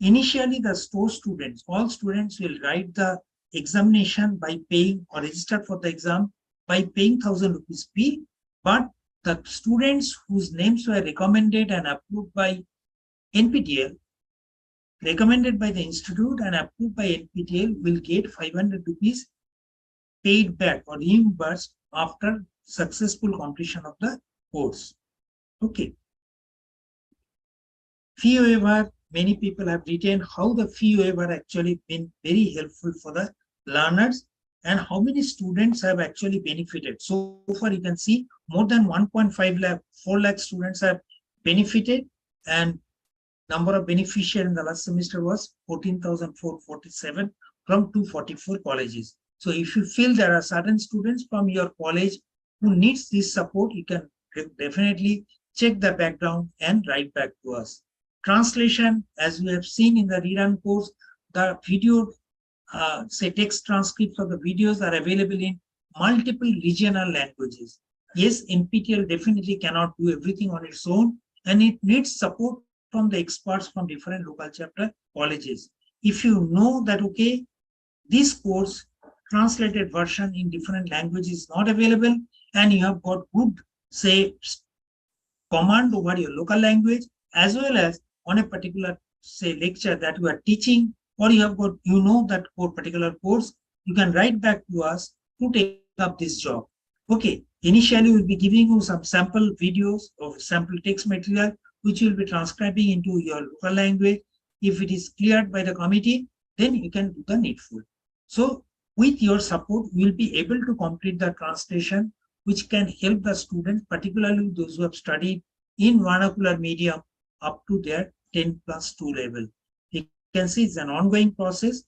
Speaker 3: Initially, the store students, all students will write the examination by paying or register for the exam by paying 1,000 rupees fee, but the students whose names were recommended and approved by NPTEL, recommended by the institute and approved by NPTEL, will get 500 rupees paid back or reimbursed after successful completion of the course. Okay. Fee waiver, many people have written how the fee waiver actually been very helpful for the learners and how many students have actually benefited. So far, you can see more than 1.5 lakh, 4 lakh students have benefited, and number of beneficiaries in the last semester was 14,447 from 244 colleges. So if you feel there are certain students from your college who needs this support, you can definitely check the background and write back to us. Translation, as we have seen in the rerun course, the video, say, text transcripts of the videos are available in multiple regional languages. Yes, NPTEL definitely cannot do everything on its own, and it needs support from the experts from different local chapter colleges. If you know that, okay, this course translated version in different languages is not available, and you have got good, say, command over your local language, as well as on a particular, say, lecture that you are teaching, or you have got, you know, that for particular course, you can write back to us to take up this job. Okay, initially we'll be giving you some sample videos or sample text material, which will be transcribing into your local language. If it is cleared by the committee, then you can do the needful. So with your support, we will be able to complete the translation, which can help the students, particularly those who have studied in vernacular medium up to their 10+2 level. You can see it's an ongoing process.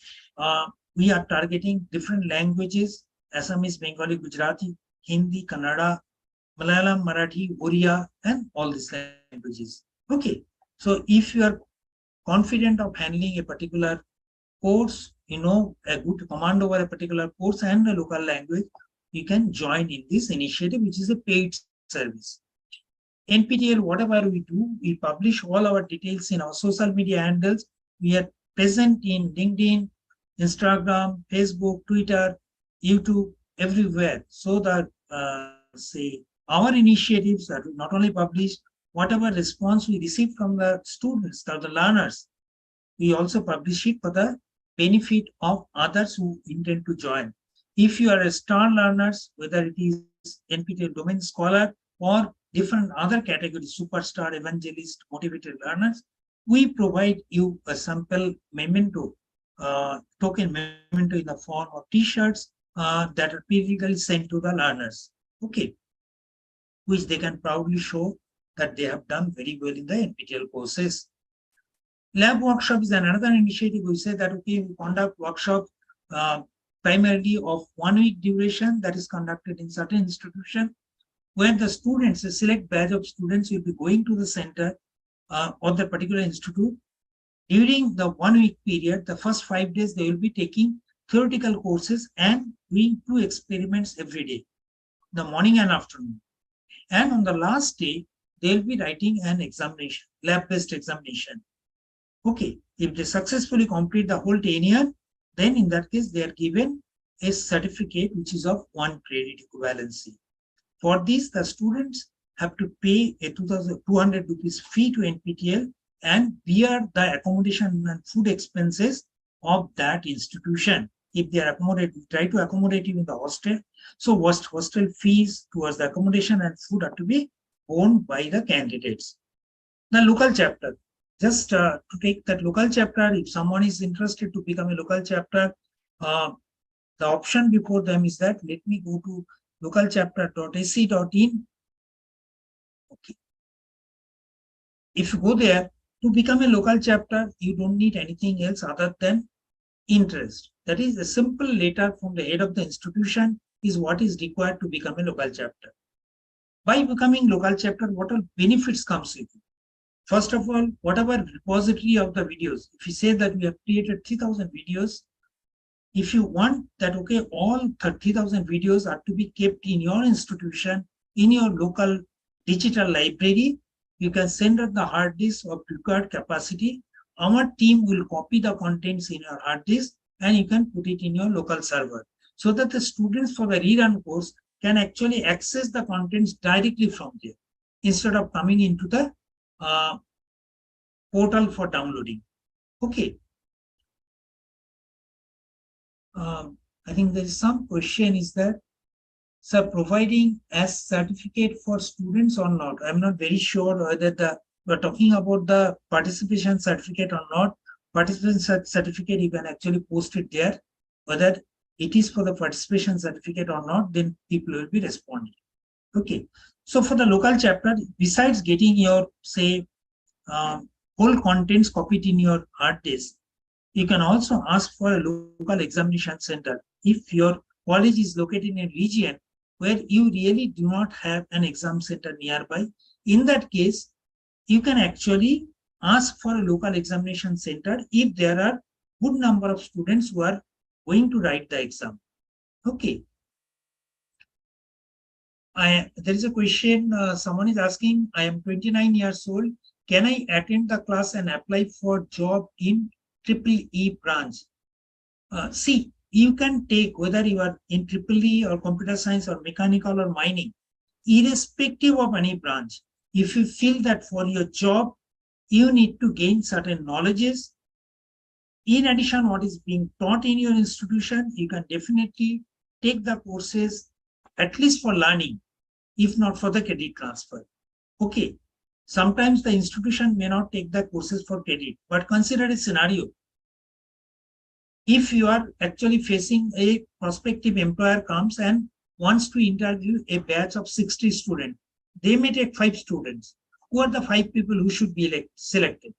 Speaker 3: We are targeting different languages: Assamese, Bengali, Gujarati, Hindi, Kannada, Malayalam, Marathi, Oriya, and all these languages. Okay, so if you are confident of handling a particular course, you know, a good command over a particular course and a local language, you can join in this initiative, which is a paid service. NPTEL, whatever we do, we publish all our details in our social media handles. We are present in LinkedIn, Instagram, Facebook, Twitter, YouTube, everywhere. So that, say, our initiatives are not only published, whatever response we receive from the students or the learners, we also publish it for the benefit of others who intend to join. If you are a star learners, whether it is NPTEL domain scholar or different other categories, superstar, evangelist, motivated learners, we provide you a sample memento, token memento in the form of t-shirts that are periodically sent to the learners, okay, which they can proudly show that they have done very well in the NPTEL courses. Lab workshop is another initiative. We say that, okay, we conduct workshop primarily of 1 week duration that is conducted in certain institution, where the students, a select batch of students, will be going to the center or the particular institute. During the 1 week period, the first 5 days, they will be taking theoretical courses and doing 2 experiments every day, the morning and afternoon. And on the last day, they'll be writing an examination, lab-based examination. Okay, if they successfully complete the whole tenure, then in that case, they are given a certificate which is of 1 credit equivalency. For this, the students have to pay a 2,200 rupees fee to NPTEL and bear the accommodation and food expenses of that institution. If they are accommodated, we try to accommodate you in the hostel. So hostel fees towards the accommodation and food are to be borne by the candidates. The local chapter, just to take that local chapter, if someone is interested to become a local chapter, the option before them is that let me go to localchapter.ac.in. Okay. If you go there, to become a local chapter, you don't need anything else other than interest. That is, a simple letter from the head of the institution is what is required to become a local chapter. By becoming local chapter, what all benefits comes with it? First of all, whatever repository of the videos, if you say that we have created 3,000 videos, if you want that, okay, all 30,000 videos are to be kept in your institution, in your local digital library, you can send out the hard disk of required capacity. Our team will copy the contents in your hard disk and you can put it in your local server so that the students for the rerun course can actually access the contents directly from there instead of coming into the portal for downloading. Okay. I think there is some question is that, sir, providing as certificate for students or not? I'm not very sure whether we're talking about the participation certificate or not. Participation certificate, you can actually post it there. Whether it is for the participation certificate or not, then people will be responding. Okay. So for the local chapter, besides getting your, say, whole contents copied in your hard disk, you can also ask for a local examination center. If your college is located in a region where you really do not have an exam center nearby, in that case, you can actually ask for a local examination center if there are good number of students who are going to write the exam. Okay. There is a question, someone is asking, I am 29 years old. Can I attend the class and apply for job in EEE branch? See, you can take whether you are in EEE or computer science or mechanical or mining, irrespective of any branch. If you feel that for your job, you need to gain certain knowledges. In addition, what is being taught in your institution, you can definitely take the courses, at least for learning, if not for the credit transfer. Okay. Sometimes the institution may not take the courses for credit, but consider a scenario. If you are actually facing a prospective employer comes and wants to interview a batch of 60 students, they may take 5 students. Who are the 5 people who should be selected?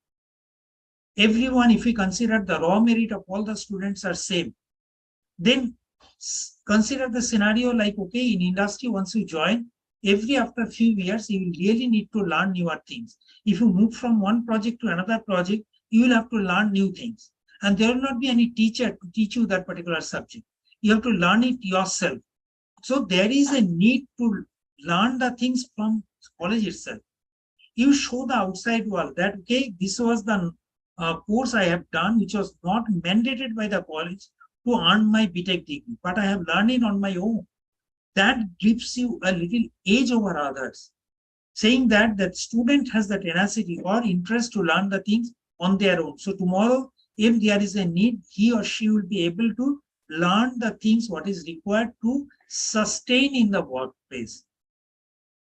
Speaker 3: Everyone, if we consider the raw merit of all the students are same, then consider the scenario like, okay, in industry, once you join, after a few years, you will really need to learn newer things. If you move from one project to another project, you will have to learn new things. And there will not be any teacher to teach you that particular subject. You have to learn it yourself. So there is a need to learn the things from college itself. You show the outside world that, okay, this was the course I have done, which was not mandated by the college to earn my BTech degree, but I have learned it on my own. That gives you a little edge over others, saying that that student has the tenacity or interest to learn the things on their own. So tomorrow, if there is a need, he or she will be able to learn the things what is required to sustain in the workplace.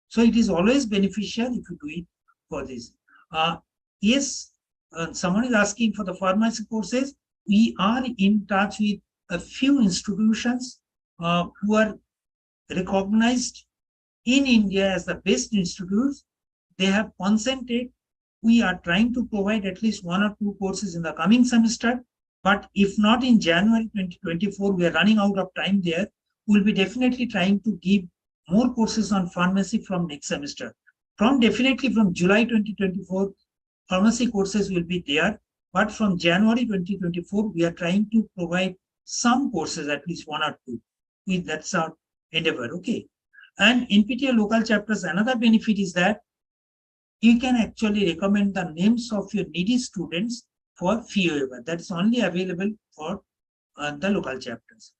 Speaker 3: So it is always beneficial if you do it for this. Yes, someone is asking for the pharmacy courses. We are in touch with a few institutions who are recognized in India as the best institutes. They have consented. We are trying to provide at least 1 or 2 courses in the coming semester. But if not in January 2024, we are running out of time there. We'll be definitely trying to give more courses on pharmacy from next semester. Definitely from July 2024, pharmacy courses will be there. But from January 2024, we are trying to provide some courses, at least 1 or 2. That's our endeavor. Okay. And NPTEL local chapters, another benefit is that you can actually recommend the names of your needy students for fee waiver. That's only available for the local chapters.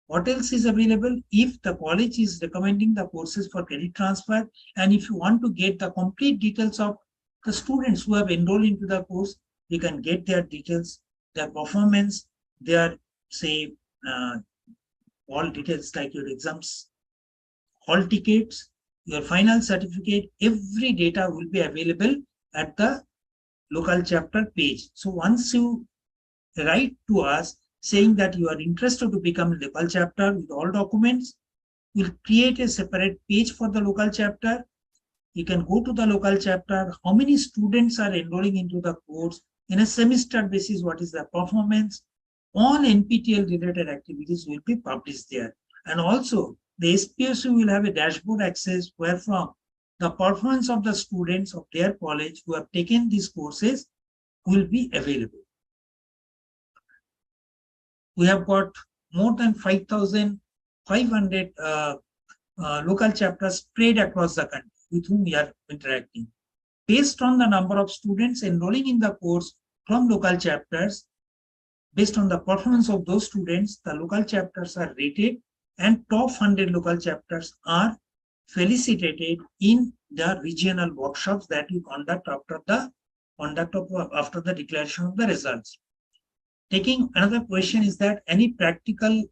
Speaker 3: What else is available? If the college is recommending the courses for credit transfer, and if you want to get the complete details of the students who have enrolled into the course, you can get their details, their performance, their, say, all details like your exams, hall tickets, your final certificate, every data will be available at the local chapter page. So once you write to us saying that you are interested to become a local chapter with all documents, we'll create a separate page for the local chapter. You can go to the local chapter, how many students are enrolling into the course, in a semester basis, what is the performance. All NPTEL related activities will be published there. And also the SPSU will have a dashboard access where from the performance of the students of their college who have taken these courses will be available. We have got more than 5,500 local chapters spread across the country with whom we are interacting. Based on the number of students enrolling in the course from local chapters, based on the performance of those students, the local chapters are rated and top 100 local chapters are felicitated in the regional workshops that we conduct after the declaration of the results. Taking another question is that any practical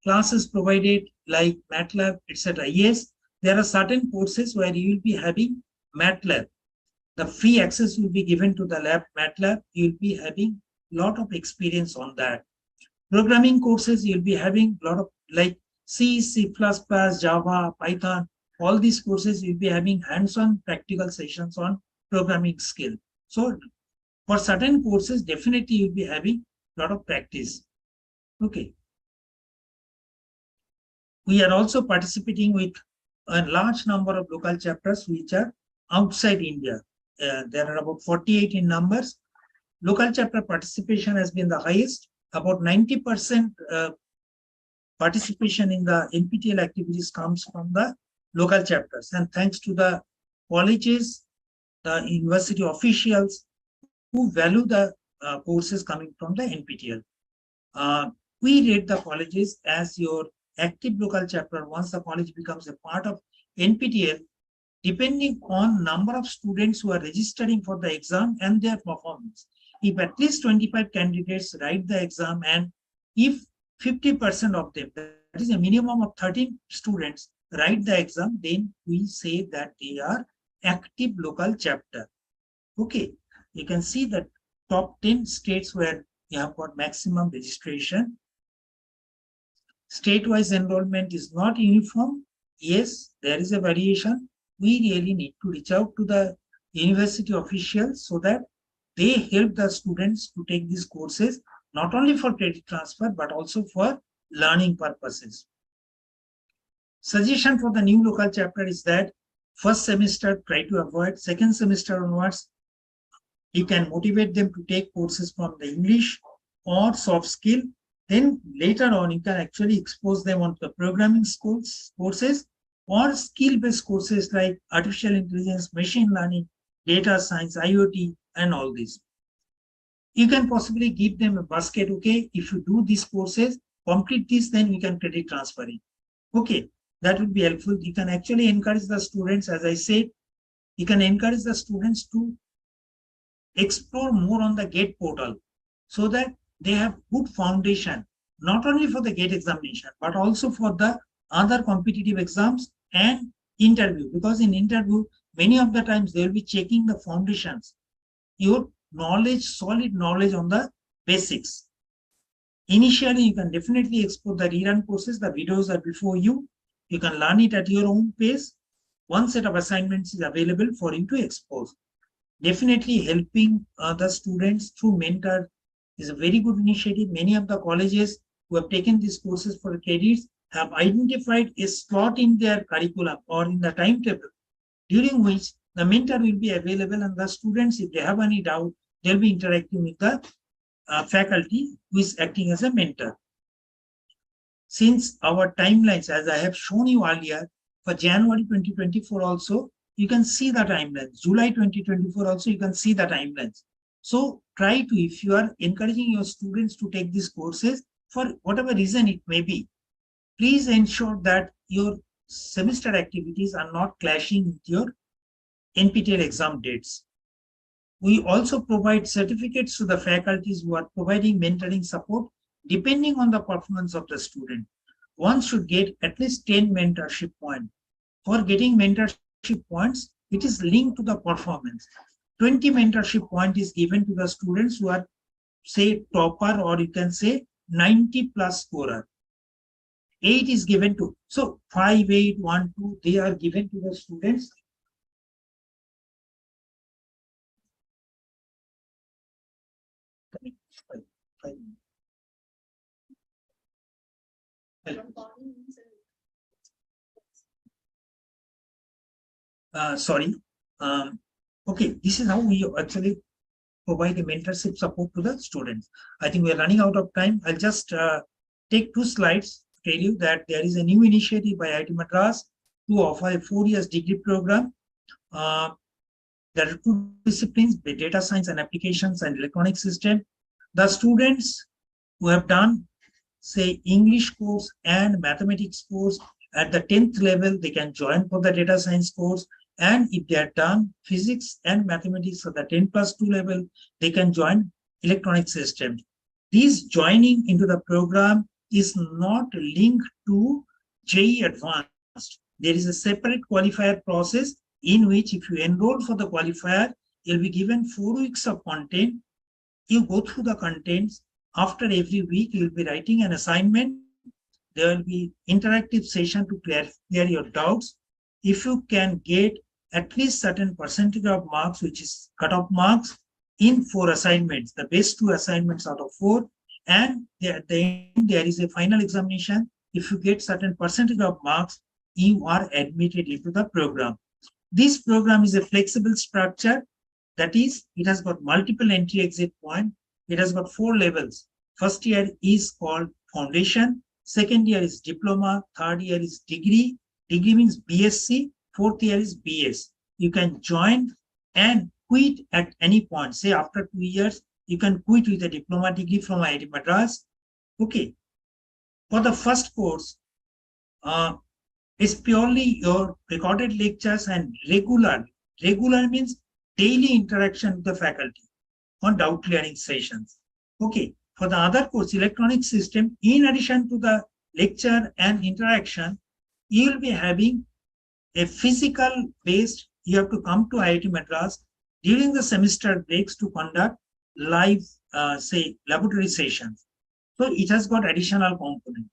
Speaker 3: classes provided like MATLAB, etc. Yes, there are certain courses where you will be having MATLAB. The free access will be given to the lab MATLAB. You will be having a lot of experience on that. Programming courses, you'll be having a lot of like C, C++, Java, Python, all these courses you'll be having hands-on practical sessions on programming skill. So for certain courses, definitely you'll be having a lot of practice. Okay. We are also participating with a large number of local chapters which are outside India. There are about 48 in numbers. Local chapter participation has been the highest. About 90% participation in the NPTEL activities comes from the local chapters. And thanks to the colleges, the university officials who value the courses coming from the NPTEL. We rate the colleges as your active local chapter once the college becomes a part of NPTEL, depending on number of students who are registering for the exam and their performance. If at least 25 candidates write the exam and if 50% of them, that is a minimum of 13 students, write the exam, then we say that they are active local chapter. Okay, you can see that top 10 states where you have got maximum registration. State-wise enrollment is not uniform. Yes, there is a variation. We really need to reach out to the university officials so that they help the students to take these courses, not only for credit transfer, but also for learning purposes. Suggestion for the new local chapter is that first semester, try to avoid. Second semester onwards, you can motivate them to take courses from the English or soft skill. Then later on, you can actually expose them on the programming schools courses or skill-based courses like artificial intelligence, machine learning, data science, IoT, and all this. You can possibly give them a basket. Okay, if you do these courses, complete this, then we can credit transfer it. Okay, that would be helpful. You can actually encourage the students, as I said, you can encourage the students to explore more on the GATE portal so that they have good foundation, not only for the GATE examination, but also for the other competitive exams and interview. Because in interview, many of the times they will be checking the foundations, your knowledge, solid knowledge on the basics. Initially, you can definitely explore the rerun courses. The videos are before you. You can learn it at your own pace. One set of assignments is available for you to expose. Definitely helping the students through mentor is a very good initiative. Many of the colleges who have taken these courses for credits have identified a slot in their curriculum or in the timetable during which the mentor will be available, and the students, if they have any doubt, they'll be interacting with the faculty who is acting as a mentor. Since our timelines, as I have shown you earlier, For January 2024 also, you can see the timelines. July 2024 also, you can see the timelines. So try to, if you are encouraging your students to take these courses, for whatever reason it may be, please ensure that your semester activities are not clashing with your NPTEL exam dates. We also provide certificates to the faculties who are providing mentoring support depending on the performance of the student. One should get at least 10 mentorship points. For getting mentorship points, it is linked to the performance. 20 mentorship point is given to the students who are, say, topper, or you can say 90 plus scorer. 8 is given to, so 5, 8, 1, 2, they are given to the students. Sorry. Okay, this is how we actually provide a mentorship support to the students. I think we are running out of time. I'll just take 2 slides to tell you that there is a new initiative by IIT Madras to offer a 4 years degree program. There are 2 disciplines, the data science and applications and electronic system. The students who have done, say, English course and mathematics course at the 10th level, they can join for the data science course. And if they are done physics and mathematics at the 10+2 level, they can join electronic systems. This joining into the program is not linked to JEE Advanced. There is a separate qualifier process in which, if you enroll for the qualifier, you'll be given 4 weeks of content. You go through the contents. After every week, you'll be writing an assignment. There will be interactive session to clear your doubts. If you can get at least certain percentage of marks, which is cutoff marks, in 4 assignments, the best 2 assignments out of 4, and at the end, there is a final examination. If you get certain percentage of marks, you are admitted into the program. This program is a flexible structure. That is, it has got multiple entry exit points. It has got 4 levels. First year is called foundation. Second year is diploma. Third year is degree. Degree means BSc. 4th year is BS. You can join and quit at any point. Say after 2 years, you can quit with a diploma degree from IIT Madras. Okay. For the first course, it's purely your recorded lectures and regular. Regular means daily interaction with the faculty on doubt clearing sessions. Okay. For the other course, electronic system, in addition to the lecture and interaction, you will be having a physical based, you have to come to IIT Madras during the semester breaks to conduct live, say, laboratory sessions. So it has got additional component.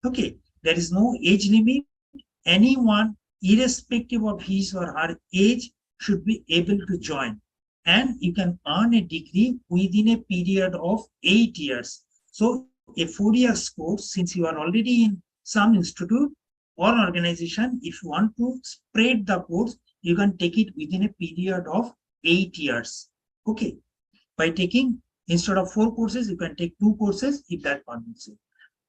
Speaker 3: Okay, there is no age limit. Anyone, irrespective of his or her age, should be able to join. And you can earn a degree within a period of 8 years. So a 4 years course, since you are already in some institute or organization, if you want to spread the course, you can take it within a period of 8 years. Okay. By taking, instead of 4 courses, you can take 2 courses if that permits you.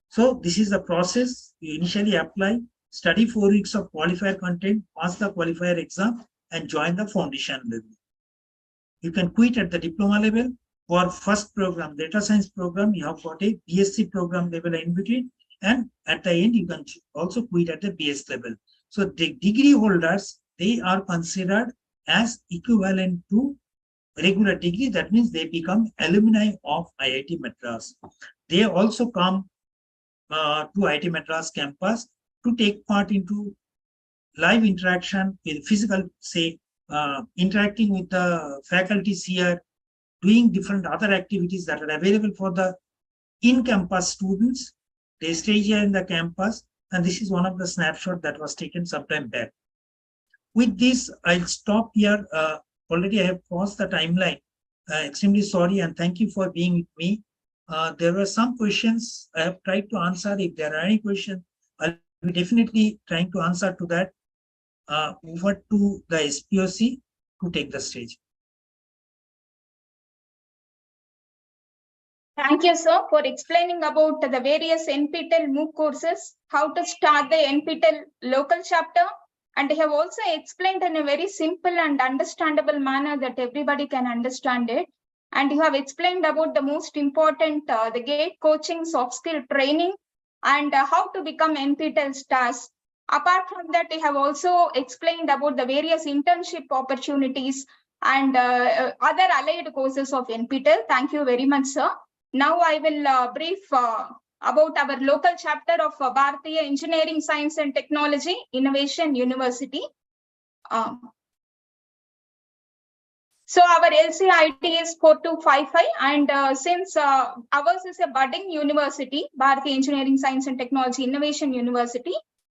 Speaker 3: So this is the process. You initially apply, study 4 weeks of qualifier content, pass the qualifier exam, and join the foundation level. You can quit at the diploma level. For first program, data science program, you have got a BSc program level in between. And at the end, you can also quit at the BS level. So the degree holders, they are considered as equivalent to regular degree. That means they become alumni of IIT Madras. They also come to IIT Madras campus to take part into live interaction with physical, say, interacting with the faculties here, doing different other activities that are available for the in-campus students. They stay here in the campus, and this is one of the snapshots that was taken sometime back. With this, I'll stop here. Already I have crossed the timeline. Extremely sorry, and thank you for being with me. There were some questions I have tried to answer. If there are any questions, I'll be definitely trying to answer to that. Over to the SPOC to take the stage.
Speaker 1: Thank you, sir, for explaining about the various NPTEL MOOC courses, how to start the NPTEL local chapter, and you have also explained in a very simple and understandable manner that everybody can understand it. And you have explained about the most important, the GATE coaching, soft skill training, and how to become NPTEL stars. Apart from that, you have also explained about the various internship opportunities and other allied courses of NPTEL. Thank you very much, sir. Now I will brief about our local chapter of Bharatiya Engineering, Science and Technology Innovation University. So our LCIT is 4255, and since ours is a budding university, Bharatiya Engineering, Science and Technology Innovation University,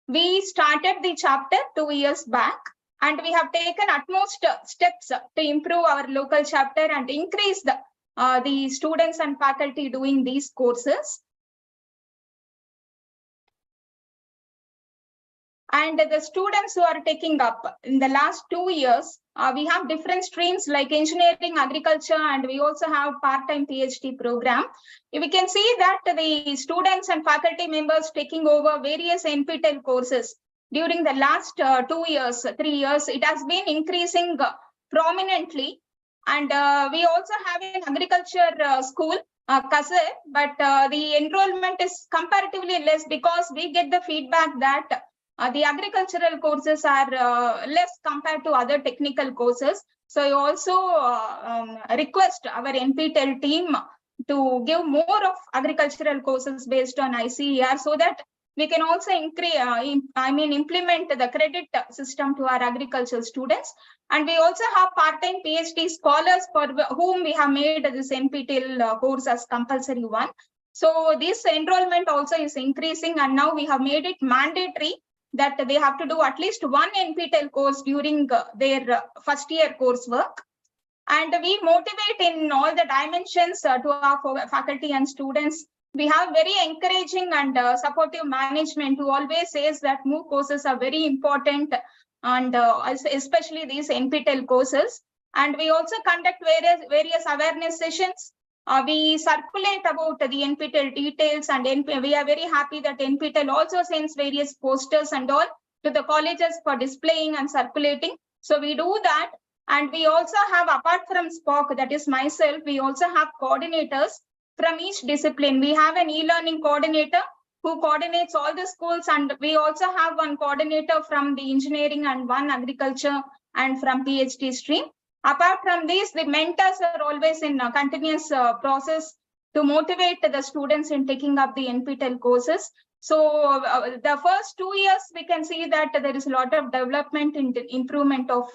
Speaker 1: we started the chapter 2 years back, and we have taken utmost steps to improve our local chapter and increase the students and faculty doing these courses. And the students who are taking up in the last 2 years, we have different streams like engineering, agriculture, and we also have part-time PhD program. We can see that the students and faculty members taking over various NPTEL courses during the last 2 years, 3 years, it has been increasing prominently. And we also have an agriculture school, Kasar, but the enrollment is comparatively less because we get the feedback that the agricultural courses are less compared to other technical courses. So I also request our NPTEL team to give more of agricultural courses based on ICER so that we can also implement the credit system to our agricultural students. And we also have part-time PhD scholars for whom we have made this NPTEL course as compulsory one. So this enrollment also is increasing, and now we have made it mandatory that they have to do at least one NPTEL course during their first year coursework. And we motivate in all the dimensions to our faculty and students. We have very encouraging and supportive management who always says that MOOC courses are very important, and especially these NPTEL courses. And we also conduct various awareness sessions. We circulate about the NPTEL details, and we are very happy that NPTEL also sends various posters and all to the colleges for displaying and circulating. So we do that. And we also have, apart from SPOC, that is myself, we also have coordinators from each discipline. We have an e-learning coordinator who coordinates all the schools, and we also have one coordinator from the engineering and one agriculture and from PhD stream. Apart from this, the mentors are always in a continuous process to motivate the students in taking up the NPTEL courses. So the first 2 years, we can see that there is a lot of development in the improvement of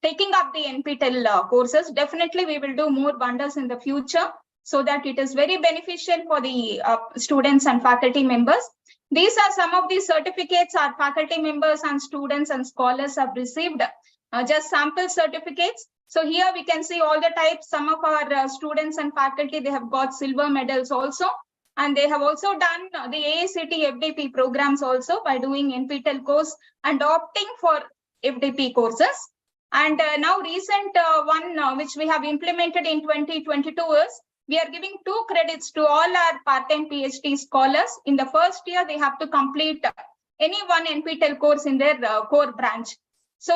Speaker 1: taking up the NPTEL courses. Definitely, we will do more wonders in the future so that it is very beneficial for the students and faculty members. These are some of the certificates our faculty members and students and scholars have received. Just sample certificates. So here we can see all the types. Some of our students and faculty, they have got silver medals also. And they have also done the AICT FDP programs also by doing NPTEL course and opting for FDP courses. And now recent one which we have implemented in 2022 is we are giving 2 credits to all our part-time PhD scholars. In the first year, they have to complete any one NPTEL course in their core branch. So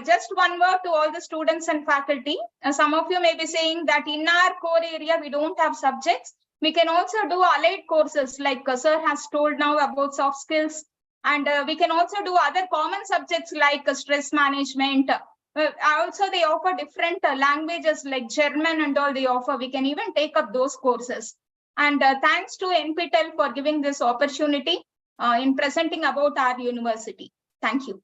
Speaker 1: just one word to all the students and faculty. Some of you may be saying that in our core area, we don't have subjects. We can also do allied courses like Sir has told now about soft skills. And we can also do other common subjects like stress management. Also, they offer different languages like German and all they offer. We can even take up those courses. And thanks to NPTEL for giving this opportunity in presenting about our university. Thank you.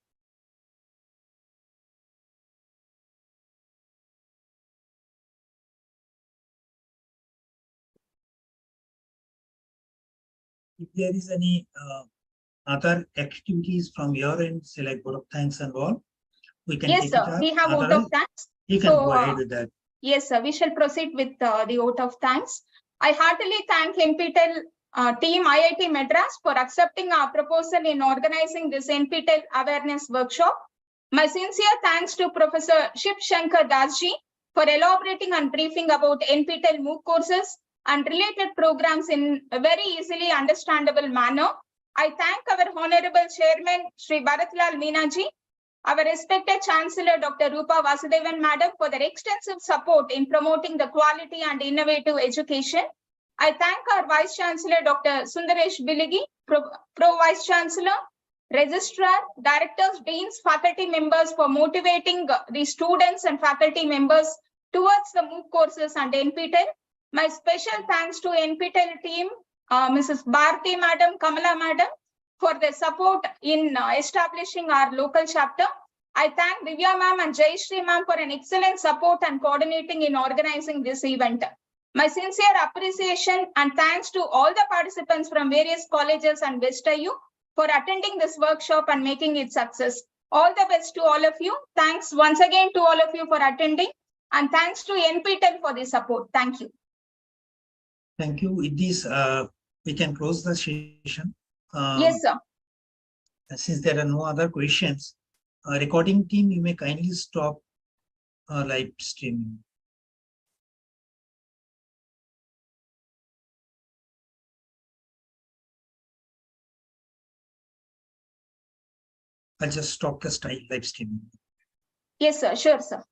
Speaker 3: If there is any other activities from your end, say like vote of thanks and all, we can
Speaker 1: yes,
Speaker 3: take
Speaker 1: sir.
Speaker 3: it up.
Speaker 1: We have vote of thanks.
Speaker 3: You can go ahead with that.
Speaker 1: Yes, sir. We shall proceed with the vote of thanks. I heartily thank NPTEL team IIT Madras for accepting our proposal in organizing this NPTEL awareness workshop. My sincere thanks to Professor Shiv Shankar Dasji for elaborating and briefing about NPTEL MOOC courses and related programs in a very easily understandable manner. I thank our Honorable Chairman, Shri Bharatlal Meenaji, our respected Chancellor, Dr. Rupa Vasudevan Madam, for their extensive support in promoting the quality and innovative education. I thank our Vice Chancellor, Dr. Sundaresh Biligi, Pro Vice Chancellor, Registrar, Directors, Deans, Faculty members for motivating the students and faculty members towards the MOOC courses and NPTEL. My special thanks to NPTEL team, Mrs. Bharati Madam, Kamala Madam, for their support in establishing our local chapter. I thank Divya Ma'am and Jai Shri Ma'am for an excellent support and coordinating in organizing this event. My sincere appreciation and thanks to all the participants from various colleges and West IU for attending this workshop and making it success. All the best to all of you. Thanks once again to all of you for attending, and thanks to NPTEL for the support. Thank you.
Speaker 3: Thank you. With this, we can close the session.
Speaker 1: Yes, sir.
Speaker 3: Since there are no other questions, recording team, you may kindly stop live streaming. I'll just stop the live streaming.
Speaker 1: Yes, sir. Sure, sir.